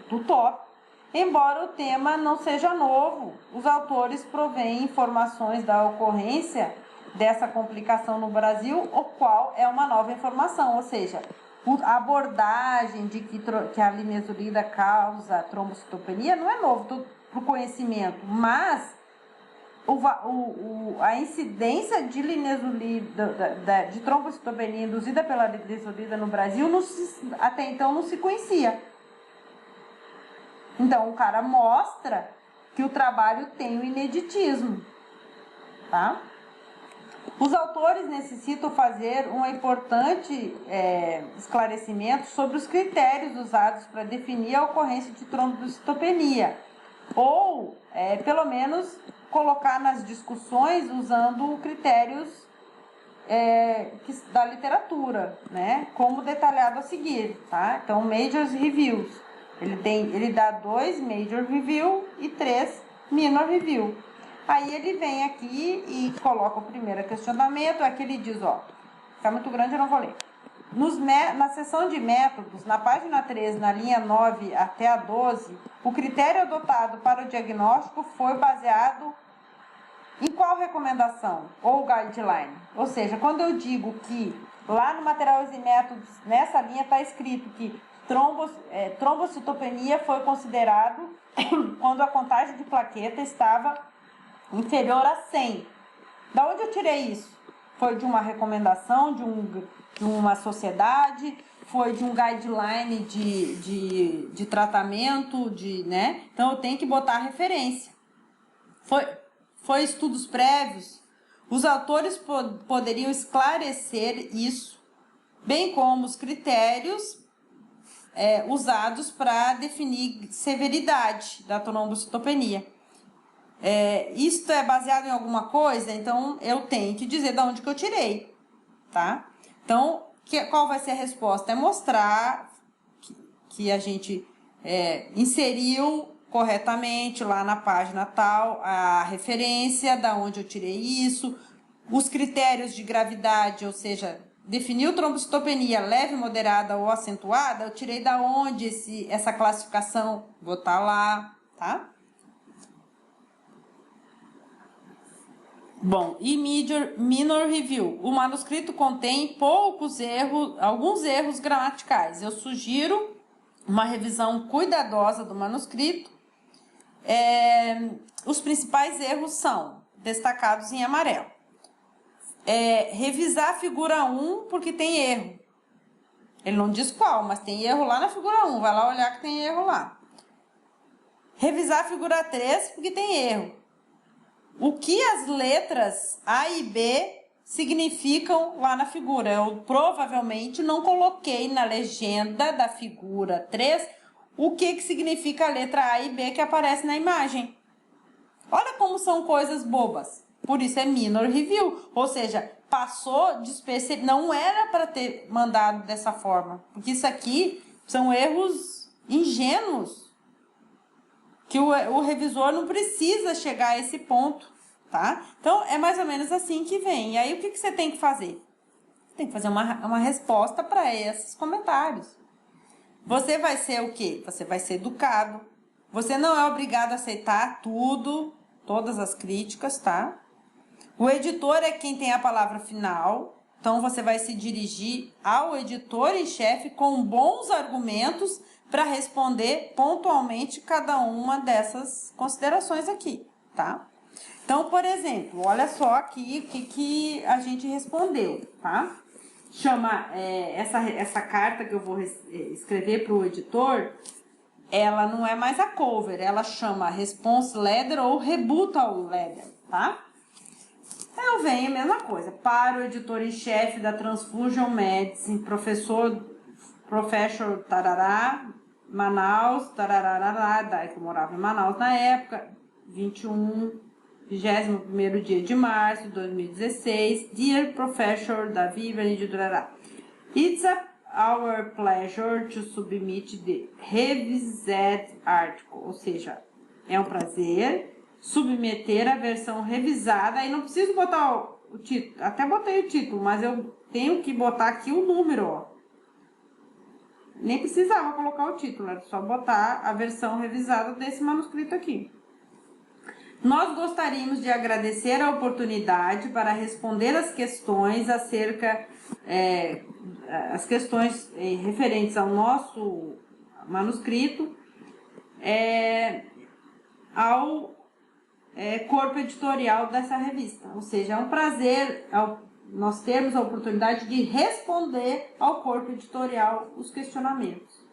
do tópico. Embora o tema não seja novo, os autores provêm informações da ocorrência dessa complicação no Brasil, o qual é uma nova informação, ou seja, a abordagem de que a linezolida causa trombocitopenia não é novo para o conhecimento, mas a incidência de linezolida, de trombocitopenia induzida pela linezolida no Brasil, até então não se conhecia. Então, o cara mostra que o trabalho tem o ineditismo, tá? Os autores necessitam fazer um importante esclarecimento sobre os critérios usados para definir a ocorrência de trombocitopenia, ou, pelo menos, colocar nas discussões usando critérios da literatura, né? Como detalhado a seguir, tá? Então, Major Reviews. Ele dá 2 Major Review e 3 Minor Review. Aí ele vem aqui e coloca o primeiro questionamento, aqui ele diz, ó, tá muito grande, eu não vou ler. Na seção de métodos, na página 3, na linha 9 até a 12, o critério adotado para o diagnóstico foi baseado em qual recomendação ou guideline? Ou seja, quando eu digo que lá no materiais e métodos, nessa linha está escrito que trombocitopenia foi considerado quando a contagem de plaqueta estava inferior a 100. Da onde eu tirei isso? Foi de uma recomendação, de uma sociedade, foi de um guideline de tratamento, né? Então, eu tenho que botar a referência. Foi estudos prévios? Os autores poderiam esclarecer isso, bem como os critérios usados para definir severidade da trombocitopenia. Isto é baseado em alguma coisa, então eu tenho que dizer de onde que eu tirei, tá? Então, qual vai ser a resposta? É mostrar que a gente inseriu corretamente lá na página tal a referência, da onde eu tirei isso, os critérios de gravidade, ou seja, definiu trombocitopenia leve, moderada ou acentuada, eu tirei da onde essa classificação, vou botar lá, tá? Bom, e Minor Review. O manuscrito contém alguns erros gramaticais. Eu sugiro uma revisão cuidadosa do manuscrito. Os principais erros são destacados em amarelo. Revisar a figura 1 porque tem erro. Ele não diz qual, mas tem erro lá na figura 1. Vai lá olhar que tem erro lá. Revisar a figura 3 porque tem erro. O que as letras A e B significam lá na figura? Eu provavelmente não coloquei na legenda da figura 3 o que significa a letra A e B que aparece na imagem. Olha como são coisas bobas. Por isso é Minor Review. Ou seja, passou despercebido. Não era para ter mandado dessa forma. Porque isso aqui são erros ingênuos. Que o revisor não precisa chegar a esse ponto, tá? Então, é mais ou menos assim que vem. E aí, o que você tem que fazer? Tem que fazer uma resposta para esses comentários. Você vai ser o quê? Você vai ser educado. Você não é obrigado a aceitar tudo, todas as críticas, tá? O editor é quem tem a palavra final. Então, você vai se dirigir ao editor em chefe com bons argumentos para responder pontualmente cada uma dessas considerações aqui, tá? Então, por exemplo, olha só aqui o que a gente respondeu, tá? Chama essa carta que eu vou escrever para o editor, ela não é mais a cover, ela chama response letter ou rebuttal letter, tá? Eu venho a mesma coisa, para o editor em chefe da Transfusion Medicine, professor Professor Tarará, Manaus, Tarararará, que eu morava em Manaus na época, 21º dia de março de 2016. Dear Professor Davi Benedito Tarará, it's our pleasure to submit the revised article, ou seja, é um prazer submeter a versão revisada. Aí não preciso botar o título, até botei o título, mas eu tenho que botar aqui o número, ó. Nem precisava colocar o título, era só botar a versão revisada desse manuscrito aqui. Nós gostaríamos de agradecer a oportunidade para responder as questões acerca, as questões referentes ao nosso manuscrito, ao corpo editorial dessa revista. Ou seja, é um prazer nós termos a oportunidade de responder ao corpo editorial os questionamentos.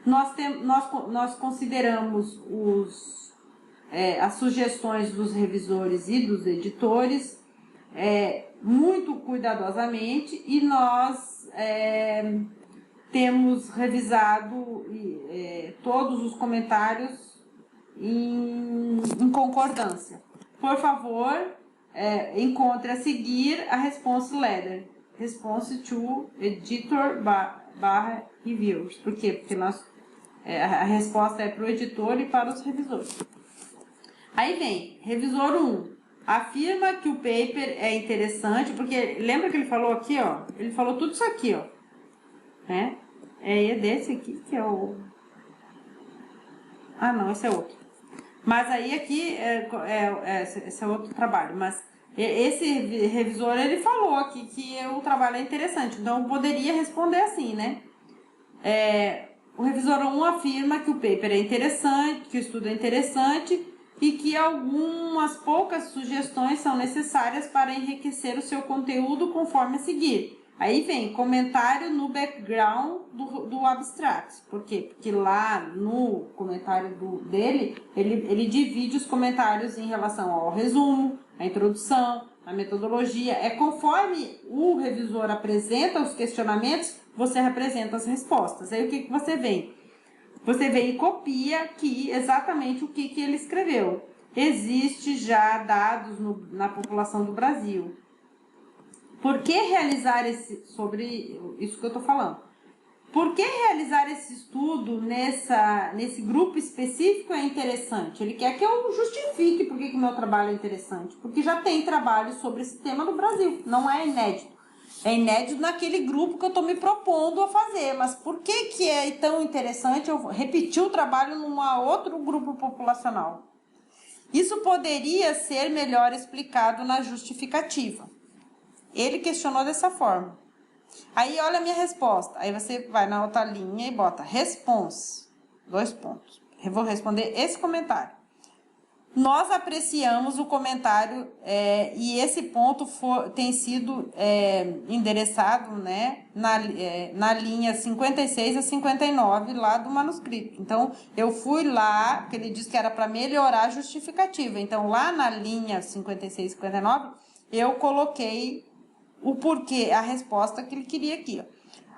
Nós consideramos as sugestões dos revisores e dos editores muito cuidadosamente, e nós temos revisado todos os comentários em concordância. Por favor, encontre a seguir a response letter, response to editor / reviews. Por quê? Porque a resposta é para o editor e para os revisores. Aí vem, revisor 1, afirma que o paper é interessante, porque lembra que ele falou aqui, ó, ele falou tudo isso aqui, ó, né? É desse aqui que é o... Ah, não, esse é outro. Mas aí aqui, esse é outro trabalho, mas esse revisor, ele falou aqui que o trabalho é interessante, então eu poderia responder assim, né? O revisor 1 afirma que o paper é interessante, que o estudo é interessante e que algumas poucas sugestões são necessárias para enriquecer o seu conteúdo conforme a seguir. Aí vem comentário no background do abstract. Por quê? Porque lá no comentário dele, ele divide os comentários em relação ao resumo, à introdução, à metodologia. Conforme o revisor apresenta os questionamentos, você apresenta as respostas. Aí o que você vem? Você vem e copia aqui exatamente o que ele escreveu. Existe já dados na população do Brasil. Por que realizar sobre isso que eu estou falando? Por que realizar esse estudo nesse grupo específico é interessante? Ele quer que eu justifique por que o meu trabalho é interessante. Porque já tem trabalho sobre esse tema no Brasil, não é inédito. É inédito naquele grupo que eu estou me propondo a fazer. Mas por que é tão interessante eu repetir o trabalho num outro grupo populacional? Isso poderia ser melhor explicado na justificativa. Ele questionou dessa forma. Aí, olha a minha resposta. Aí você vai na outra linha e bota response. 2 pontos. Eu vou responder esse comentário. Nós apreciamos o comentário e esse ponto tem sido endereçado, né, na linha 56 a 59 lá do manuscrito. Então, eu fui lá, porque ele disse que era para melhorar a justificativa. Então, lá na linha 56 e 59, eu coloquei o porquê, a resposta que ele queria aqui, ó.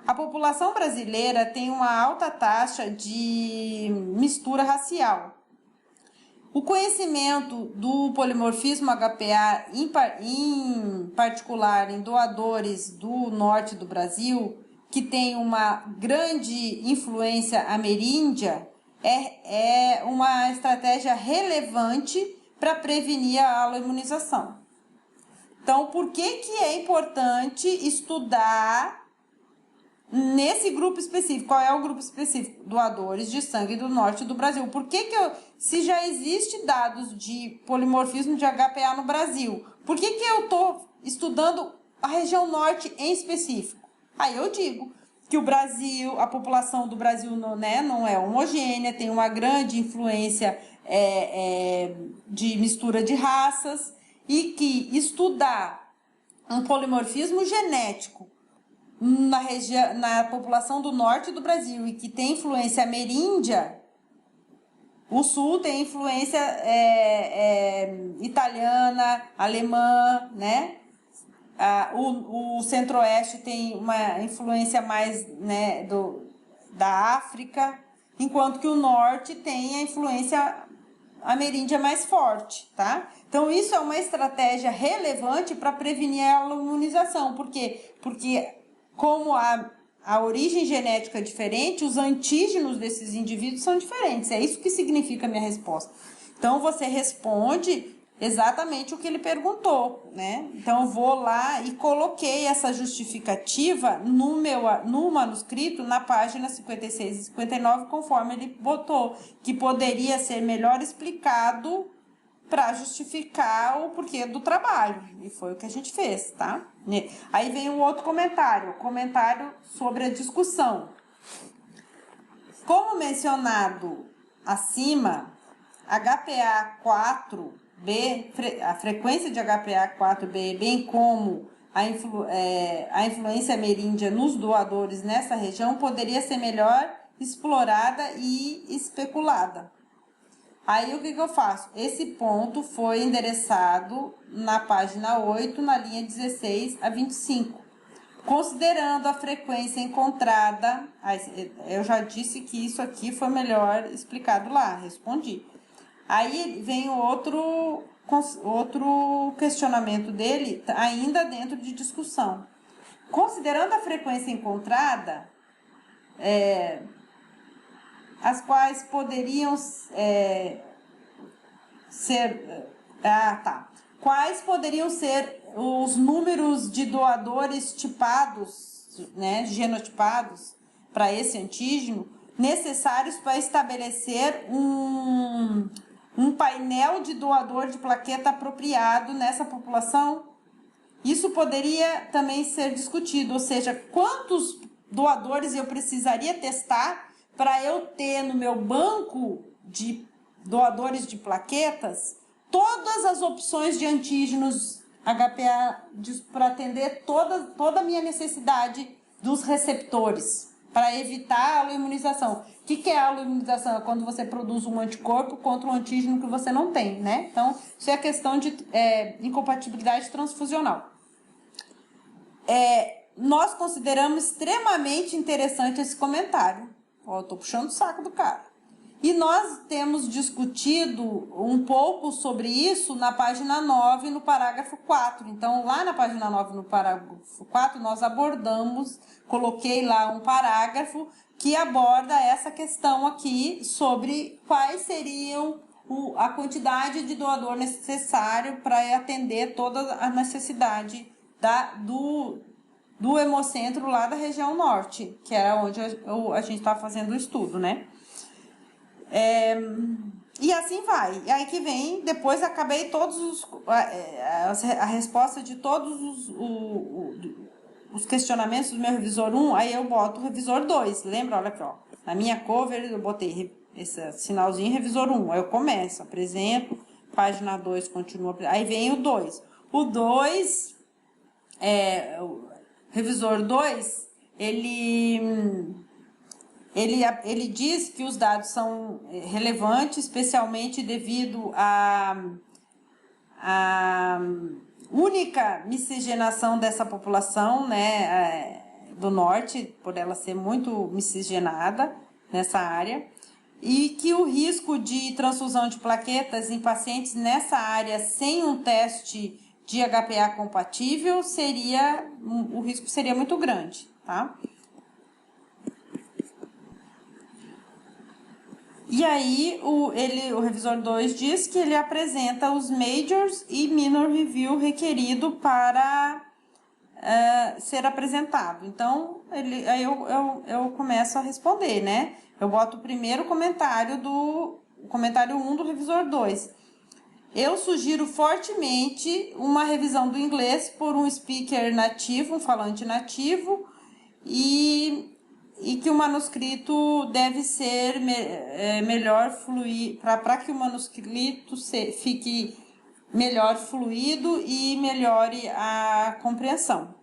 A população brasileira tem uma alta taxa de mistura racial. O conhecimento do polimorfismo HPA, em particular em doadores do norte do Brasil, que tem uma grande influência ameríndia, é uma estratégia relevante para prevenir a aloimunização. Então, por que é importante estudar nesse grupo específico? Qual é o grupo específico? Doadores de sangue do norte do Brasil. Por que se já existe dados de polimorfismo de HPA no Brasil, por que eu estou estudando a região norte em específico? Aí eu digo que o Brasil, a população do Brasil não é homogênea, tem uma grande influência de mistura de raças, e que estudar um polimorfismo genético na população do norte do Brasil e que tem influência ameríndia, o sul tem influência italiana, alemã, né? O centro-oeste tem uma influência mais, né, da África, enquanto que o norte tem a influência ameríndia mais forte, tá? Então, isso é uma estratégia relevante para prevenir a imunização. Por quê? Porque como a origem genética é diferente, os antígenos desses indivíduos são diferentes. É isso que significa a minha resposta. Então, você responde exatamente o que ele perguntou, né? Então, eu vou lá e coloquei essa justificativa no manuscrito, na página 56 e 59, conforme ele botou, que poderia ser melhor explicado para justificar o porquê do trabalho. E foi o que a gente fez, tá? Aí vem um outro comentário sobre a discussão. Como mencionado acima, HPA4B, a frequência de HPA4B, bem como a influência ameríndia nos doadores nessa região, poderia ser melhor explorada e especulada. Aí, o que eu faço? Esse ponto foi endereçado na página 8, na linha 16 a 25. Considerando a frequência encontrada, eu já disse que isso aqui foi melhor explicado lá, respondi. Aí vem outro questionamento dele, ainda dentro de discussão. Considerando a frequência encontrada, as quais poderiam Quais poderiam ser os números de doadores tipados, né, genotipados para esse antígeno, necessários para estabelecer um painel de doador de plaqueta apropriado nessa população? Isso poderia também ser discutido, ou seja, quantos doadores eu precisaria testar para eu ter no meu banco de doadores de plaquetas todas as opções de antígenos HPA para atender toda a minha necessidade dos receptores, para evitar a aloimunização. O que é a aloimunização? É quando você produz um anticorpo contra um antígeno que você não tem, né? Então, isso é a questão de incompatibilidade transfusional. Nós consideramos extremamente interessante esse comentário. Ó, eu tô puxando o saco do cara. E nós temos discutido um pouco sobre isso na página 9, no parágrafo 4. Então, lá na página 9, no parágrafo 4, nós abordamos, coloquei lá um parágrafo que aborda essa questão aqui sobre quais seriam a quantidade de doador necessário para atender toda a necessidade do hemocentro lá da região norte, que era onde a gente estava fazendo o estudo, né? E assim vai. E aí que vem, depois acabei a resposta de todos os questionamentos do meu revisor 1, aí eu boto o revisor 2. Lembra? Olha aqui, ó. Na minha cover eu botei esse sinalzinho revisor 1. Aí eu começo, apresento, página 2 continua. Aí vem o 2. O 2, o revisor 2, ele diz que os dados são relevantes, especialmente devido à única miscigenação dessa população, né, do norte, por ela ser muito miscigenada nessa área, e que o risco de transfusão de plaquetas em pacientes nessa área sem um teste de HPA compatível o risco seria muito grande, tá? E aí, o revisor 2 diz que ele apresenta os majors e minor review requerido para ser apresentado. Então, aí eu começo a responder, né? Eu boto o primeiro comentário comentário 1 do revisor 2. Eu sugiro fortemente uma revisão do inglês por um speaker nativo, um falante nativo, e que o manuscrito deve ser melhor fluir, para que o manuscrito fique melhor fluido e melhore a compreensão.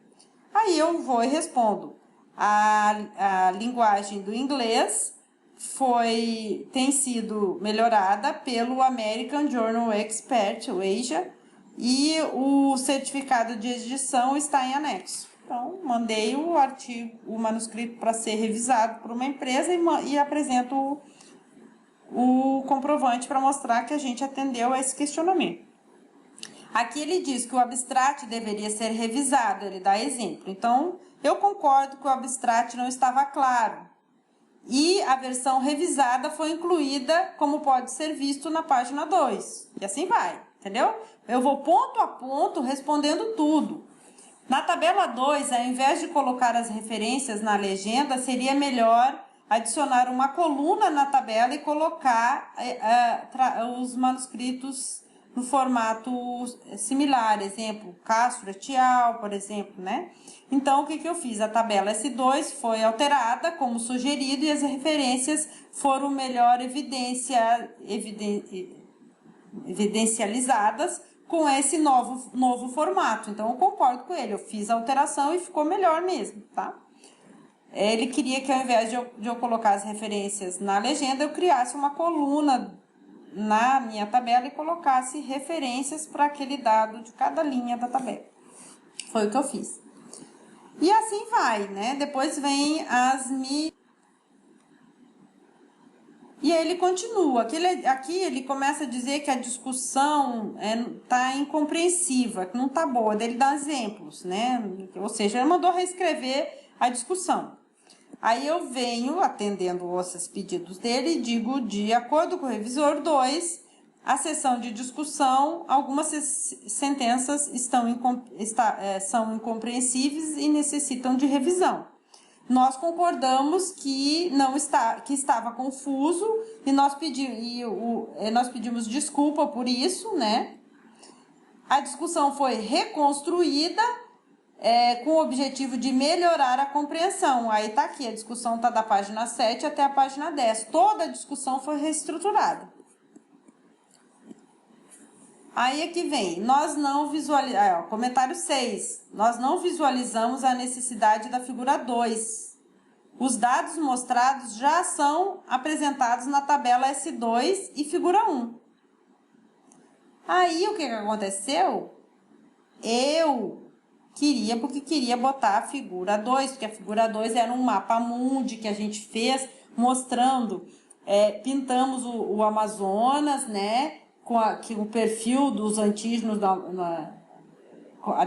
Aí eu vou e respondo. A linguagem do inglês tem sido melhorada pelo American Journal Expert, o AJA, e o certificado de edição está em anexo. Então, mandei o artigo, o manuscrito para ser revisado por uma empresa e apresento o comprovante para mostrar que a gente atendeu a esse questionamento. Aqui ele diz que o abstract deveria ser revisado, ele dá exemplo. Então, eu concordo que o abstract não estava claro. E a versão revisada foi incluída, como pode ser visto na página 2. E assim vai, entendeu? Eu vou ponto a ponto respondendo tudo. Na tabela 2, ao invés de colocar as referências na legenda, seria melhor adicionar uma coluna na tabela e colocar os manuscritos no formato similar, exemplo, Castro et al., por exemplo, né? Então, o que eu fiz? A tabela S2 foi alterada, como sugerido, e as referências foram melhor evidencializadas com esse novo formato. Então, eu concordo com ele, eu fiz a alteração e ficou melhor mesmo, tá? Ele queria que, ao invés de eu colocar as referências na legenda, eu criasse uma coluna na minha tabela e colocasse referências para aquele dado de cada linha da tabela. Foi o que eu fiz. E assim vai, né? Depois vem E aí ele continua. Aqui ele começa a dizer que a discussão tá incompreensiva, que não tá boa. Daí ele dá exemplos, né? Ou seja, ele mandou reescrever a discussão. Aí eu venho atendendo esses pedidos dele e digo, de acordo com o revisor 2, a sessão de discussão, algumas sentenças são incompreensíveis e necessitam de revisão. Nós concordamos que que estava confuso e nós pedimos desculpa por isso, né? A discussão foi reconstruída com o objetivo de melhorar a compreensão. Aí tá aqui, a discussão tá da página 7 até a página 10. Toda a discussão foi reestruturada. Aí aqui vem, comentário 6. Nós não visualizamos a necessidade da figura 2. Os dados mostrados já são apresentados na tabela S2 e figura 1. Aí o que aconteceu? Eu queria botar a figura 2, porque a figura 2 era um mapa mundi que a gente fez mostrando, pintamos o Amazonas, né, com o perfil dos antígenos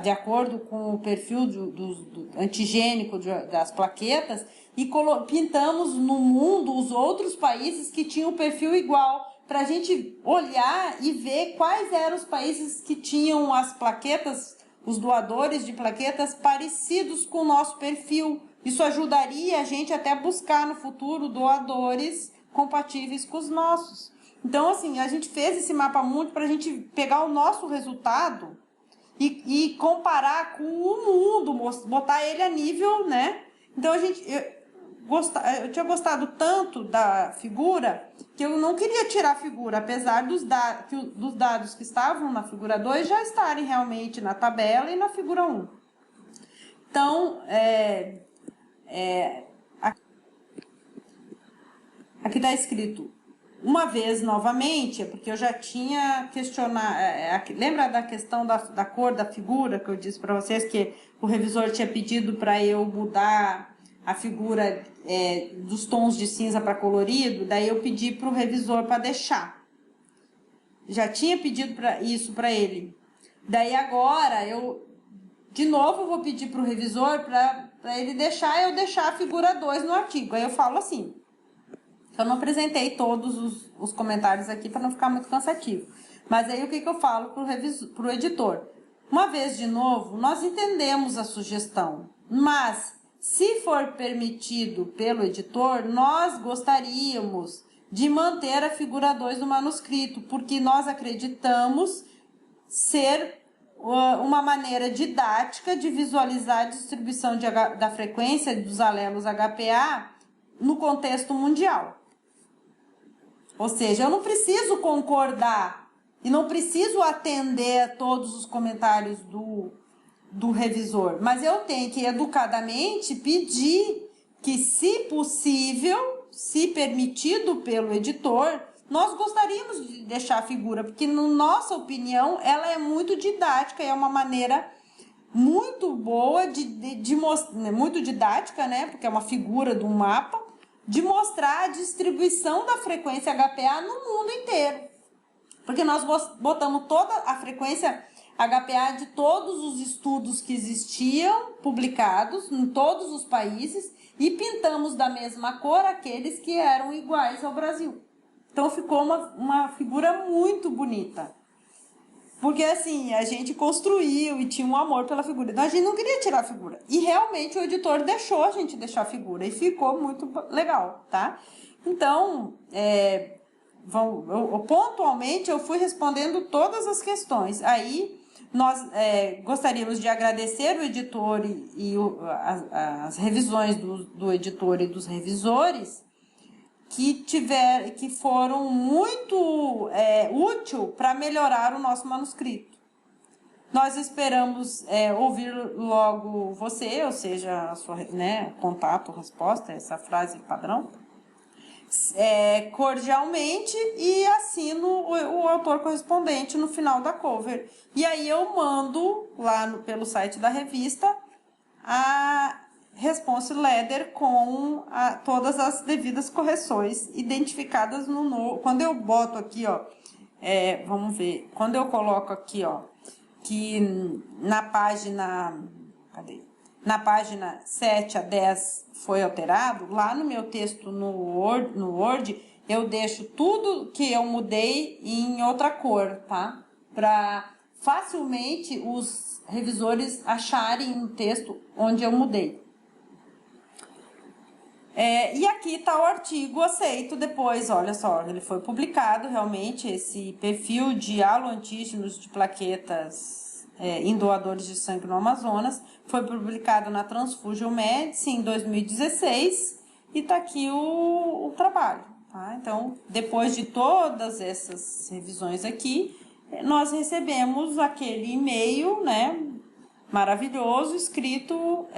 de acordo com o perfil do antigênico das plaquetas e pintamos no mundo os outros países que tinham o perfil igual, para a gente olhar e ver quais eram os países que tinham as plaquetas, os doadores de plaquetas parecidos com o nosso perfil. Isso ajudaria a gente até a buscar no futuro doadores compatíveis com os nossos. Então, assim, a gente fez esse mapa mundi para a gente pegar o nosso resultado e comparar com o mundo, botar ele a nível, né? Então, eu tinha gostado tanto da figura que eu não queria tirar a figura, apesar dos dados que estavam na figura 2 já estarem realmente na tabela e na figura 1. Então, aqui está escrito, uma vez novamente, porque eu já tinha questionado, lembra da questão da cor da figura que eu disse para vocês que o revisor tinha pedido para eu mudar a figura dos tons de cinza para colorido, daí eu pedi para o revisor para deixar. Já tinha pedido isso para ele. Daí agora, de novo, vou pedir para o revisor para ele deixar a figura 2 no artigo. Aí eu falo assim, eu não apresentei todos os comentários aqui para não ficar muito cansativo. Mas aí o que eu falo para o editor? Uma vez de novo, nós entendemos a sugestão, mas se for permitido pelo editor, nós gostaríamos de manter a figura 2 do manuscrito, porque nós acreditamos ser uma maneira didática de visualizar a distribuição da frequência dos alelos HPA no contexto mundial. Ou seja, eu não preciso concordar e não preciso atender todos os comentários do revisor, mas eu tenho que educadamente pedir que, se possível, se permitido pelo editor, nós gostaríamos de deixar a figura, porque, na nossa opinião, ela é muito didática e é uma maneira muito boa, muito didática, né? Porque é uma figura de um mapa, de mostrar a distribuição da frequência HPA no mundo inteiro. Porque nós botamos toda a frequência HPA de todos os estudos que existiam, publicados em todos os países, e pintamos da mesma cor aqueles que eram iguais ao Brasil. Então ficou uma figura muito bonita. Porque assim, a gente construiu e tinha um amor pela figura. Então a gente não queria tirar a figura. E realmente o editor deixou a gente deixar a figura. E ficou muito legal, tá? Então, pontualmente eu fui respondendo todas as questões. Aí nós gostaríamos de agradecer o editor e as revisões do editor e dos revisores, que foram muito útil para melhorar o nosso manuscrito. Nós esperamos ouvir logo você, ou seja, a sua, né, contato, resposta, essa frase padrão, cordialmente, e assino o autor correspondente no final da cover. E aí eu mando lá pelo site da revista a response letter com todas as devidas correções identificadas quando eu boto aqui, ó, vamos ver, quando eu coloco aqui, ó, que na página, na página 7 a 10 foi alterado, lá no meu texto no Word, eu deixo tudo que eu mudei em outra cor, tá? Para facilmente os revisores acharem o texto onde eu mudei. E aqui está o artigo aceito depois, olha só, ele foi publicado realmente, esse perfil de haloantígenos de plaquetas em doadores de sangue no Amazonas, foi publicado na Transfusion Medicine em 2016 e está aqui o trabalho, tá? Então, depois de todas essas revisões aqui, nós recebemos aquele e-mail, né, maravilhoso, escrito...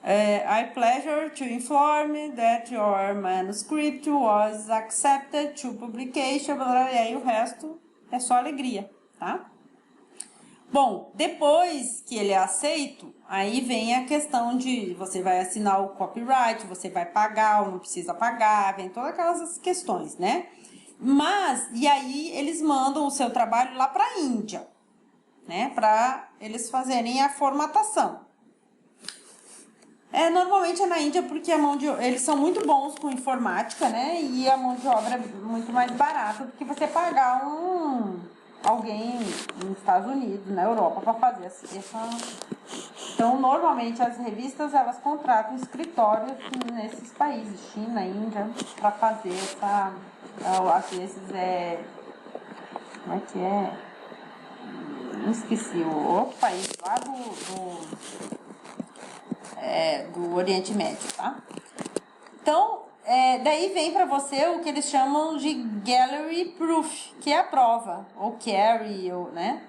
I pleasure to inform that your manuscript was accepted to publication, e aí o resto é só alegria, tá? Bom, depois que ele é aceito, aí vem a questão de você vai assinar o copyright, você vai pagar ou não precisa pagar, vem todas aquelas questões, né? E aí eles mandam o seu trabalho lá para a Índia, né? Para eles fazerem a formatação. Normalmente é na Índia porque eles são muito bons com informática, né? E a mão de obra é muito mais barata do que você pagar alguém nos Estados Unidos, na Europa, para fazer essa... Então, normalmente as revistas, elas contratam escritórios nesses países, China, Índia, para fazer essa... Às vezes como é que é? Esqueci, o outro país lá do Oriente Médio, tá? Então, daí vem para você o que eles chamam de Gallery Proof, que é a prova, ou carry, né?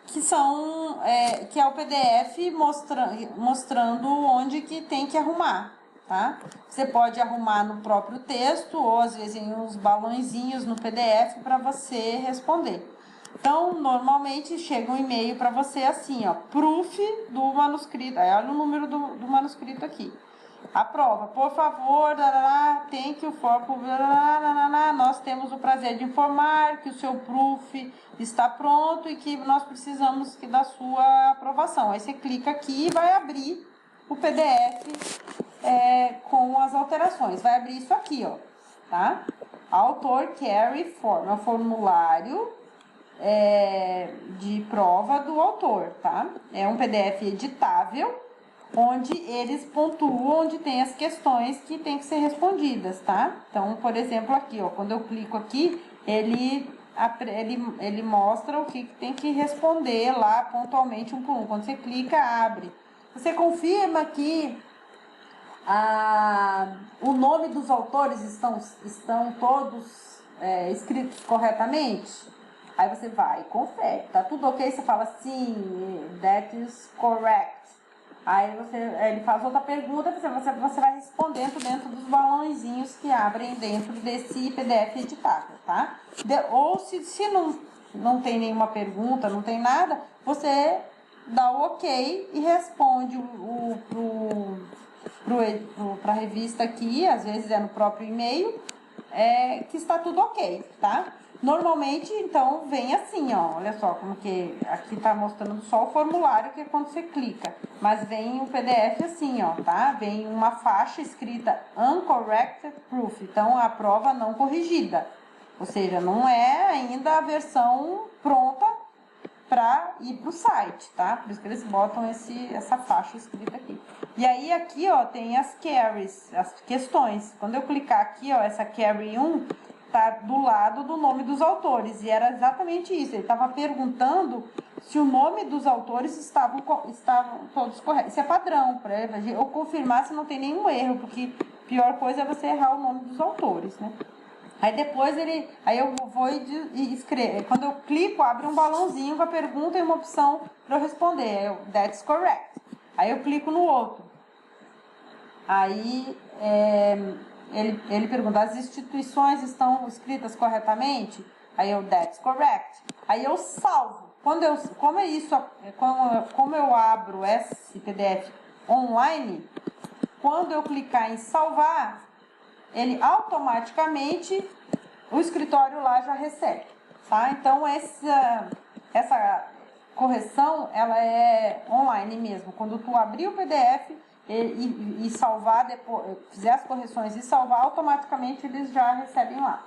Que é o PDF mostrando onde que tem que arrumar, tá? Você pode arrumar no próprio texto, ou às vezes em uns balãozinhos no PDF para você responder. Então, normalmente chega um e-mail para você assim, ó, proof do manuscrito. Aí olha o número do manuscrito aqui. A prova, por favor, thank you for, nós temos o prazer de informar que o seu proof está pronto e que nós precisamos da sua aprovação. Aí você clica aqui e vai abrir o PDF com as alterações. Vai abrir isso aqui, ó, tá? Autor Carry Form, é o formulário de prova do autor, tá? É um PDF editável, onde eles pontuam onde tem as questões que tem que ser respondidas, tá? Então, por exemplo, aqui, ó, quando eu clico aqui, ele mostra o que tem que responder lá pontualmente um por um. Quando você clica, abre. Você confirma que o nome dos autores estão todos escritos corretamente? Aí você vai e confere, tá tudo ok? Você fala sim, that is correct. Aí ele faz outra pergunta, você vai respondendo dentro dos balãozinhos que abrem dentro desse PDF editável, tá? Ou se não não tem nenhuma pergunta, não tem nada, você dá o ok e responde para a revista aqui, às vezes é no próprio e-mail, que está tudo ok, tá? Normalmente, então, vem assim, ó, olha só, como que aqui tá mostrando só o formulário, que é quando você clica, mas vem um PDF assim, ó, tá? Vem uma faixa escrita Uncorrected Proof, então a prova não corrigida, ou seja, não é ainda a versão pronta para ir para o site, tá? Por isso que eles botam essa faixa escrita aqui. E aí aqui, ó, tem as queries, as questões. Quando eu clicar aqui, ó, essa query 1 tá do lado do nome dos autores, e era exatamente isso. Ele estava perguntando se o nome dos autores estavam todos corretos. Isso é padrão, para eu confirmar se não tem nenhum erro, porque a pior coisa é você errar o nome dos autores, né? Aí depois aí eu vou e escrevo. Quando eu clico, abre um balãozinho com a pergunta e uma opção para eu responder. That's correct. Aí eu clico no outro. Aí ele pergunta, as instituições estão escritas corretamente? Aí that's correct. Aí eu salvo. Como eu abro esse PDF online, quando eu clicar em salvar, ele automaticamente, o escritório lá já recebe, tá? Então, essa correção, ela é online mesmo. Quando tu abrir o PDF e salvar, depois, fizer as correções e salvar, automaticamente eles já recebem lá,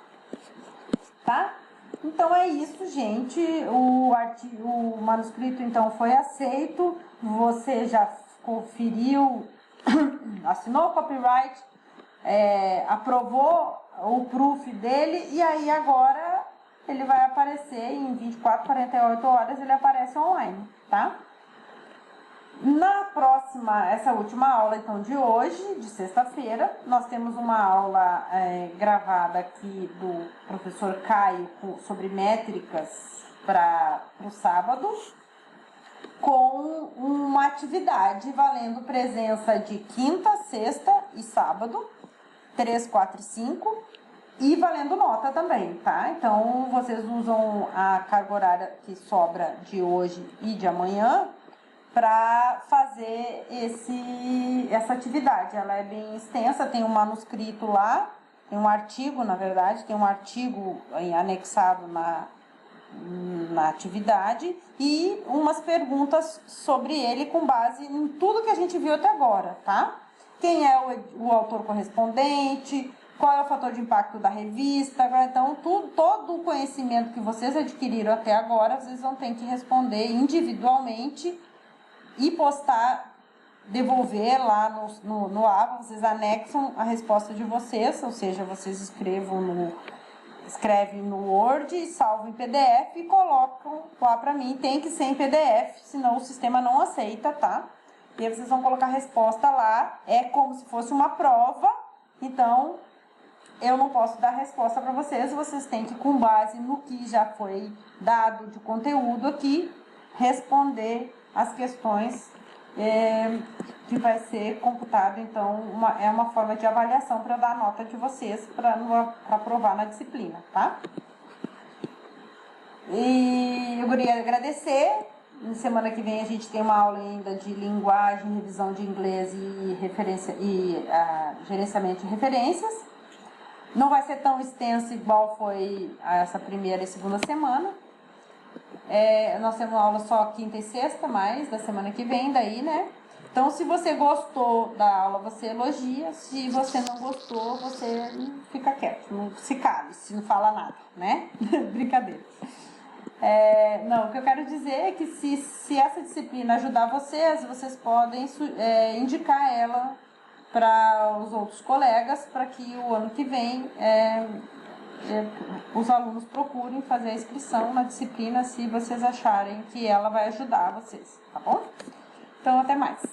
tá? Então, é isso, gente. O manuscrito, então, foi aceito. Você já conferiu, assinou o copyright, aprovou o proof dele, e aí agora ele vai aparecer em 24, 48 horas, ele aparece online, tá? Na próxima, essa última aula então de hoje, de sexta-feira, nós temos uma aula gravada aqui do professor Caio sobre métricas para o sábado, com uma atividade valendo presença de quinta, sexta e sábado, 3, 4 e 5, e valendo nota também, tá? Então, vocês usam a carga horária que sobra de hoje e de amanhã para fazer essa atividade. Ela é bem extensa, tem um manuscrito lá, tem um artigo, na verdade, tem um artigo anexado na atividade e umas perguntas sobre ele com base em tudo que a gente viu até agora, tá? Quem é o autor correspondente, qual é o fator de impacto da revista. Então, todo o conhecimento que vocês adquiriram até agora, vocês vão ter que responder individualmente e postar, devolver lá no Ava. Vocês anexam a resposta de vocês, ou seja, vocês escrevem no Word e salvam em PDF e colocam lá para mim. Tem que ser em PDF, senão o sistema não aceita, tá? E aí vocês vão colocar a resposta lá, é como se fosse uma prova, então eu não posso dar resposta para vocês têm que, com base no que já foi dado de conteúdo aqui, responder as questões que vai ser computado. Então, é uma forma de avaliação para dar a nota de vocês para aprovar na disciplina, tá? E eu queria agradecer. Na semana que vem a gente tem uma aula ainda de linguagem, revisão de inglês e gerenciamento de referências. Não vai ser tão extenso igual foi essa primeira e segunda semana. Nós temos aula só quinta e sexta, mais da semana que vem, daí, né? Então, se você gostou da aula, você elogia. Se você não gostou, você fica quieto, não se cale, se não fala nada, né? Brincadeira. Não, o que eu quero dizer é que se essa disciplina ajudar vocês podem indicar ela para os outros colegas, para que o ano que vem os alunos procurem fazer a inscrição na disciplina, se vocês acharem que ela vai ajudar vocês, tá bom? Então, até mais.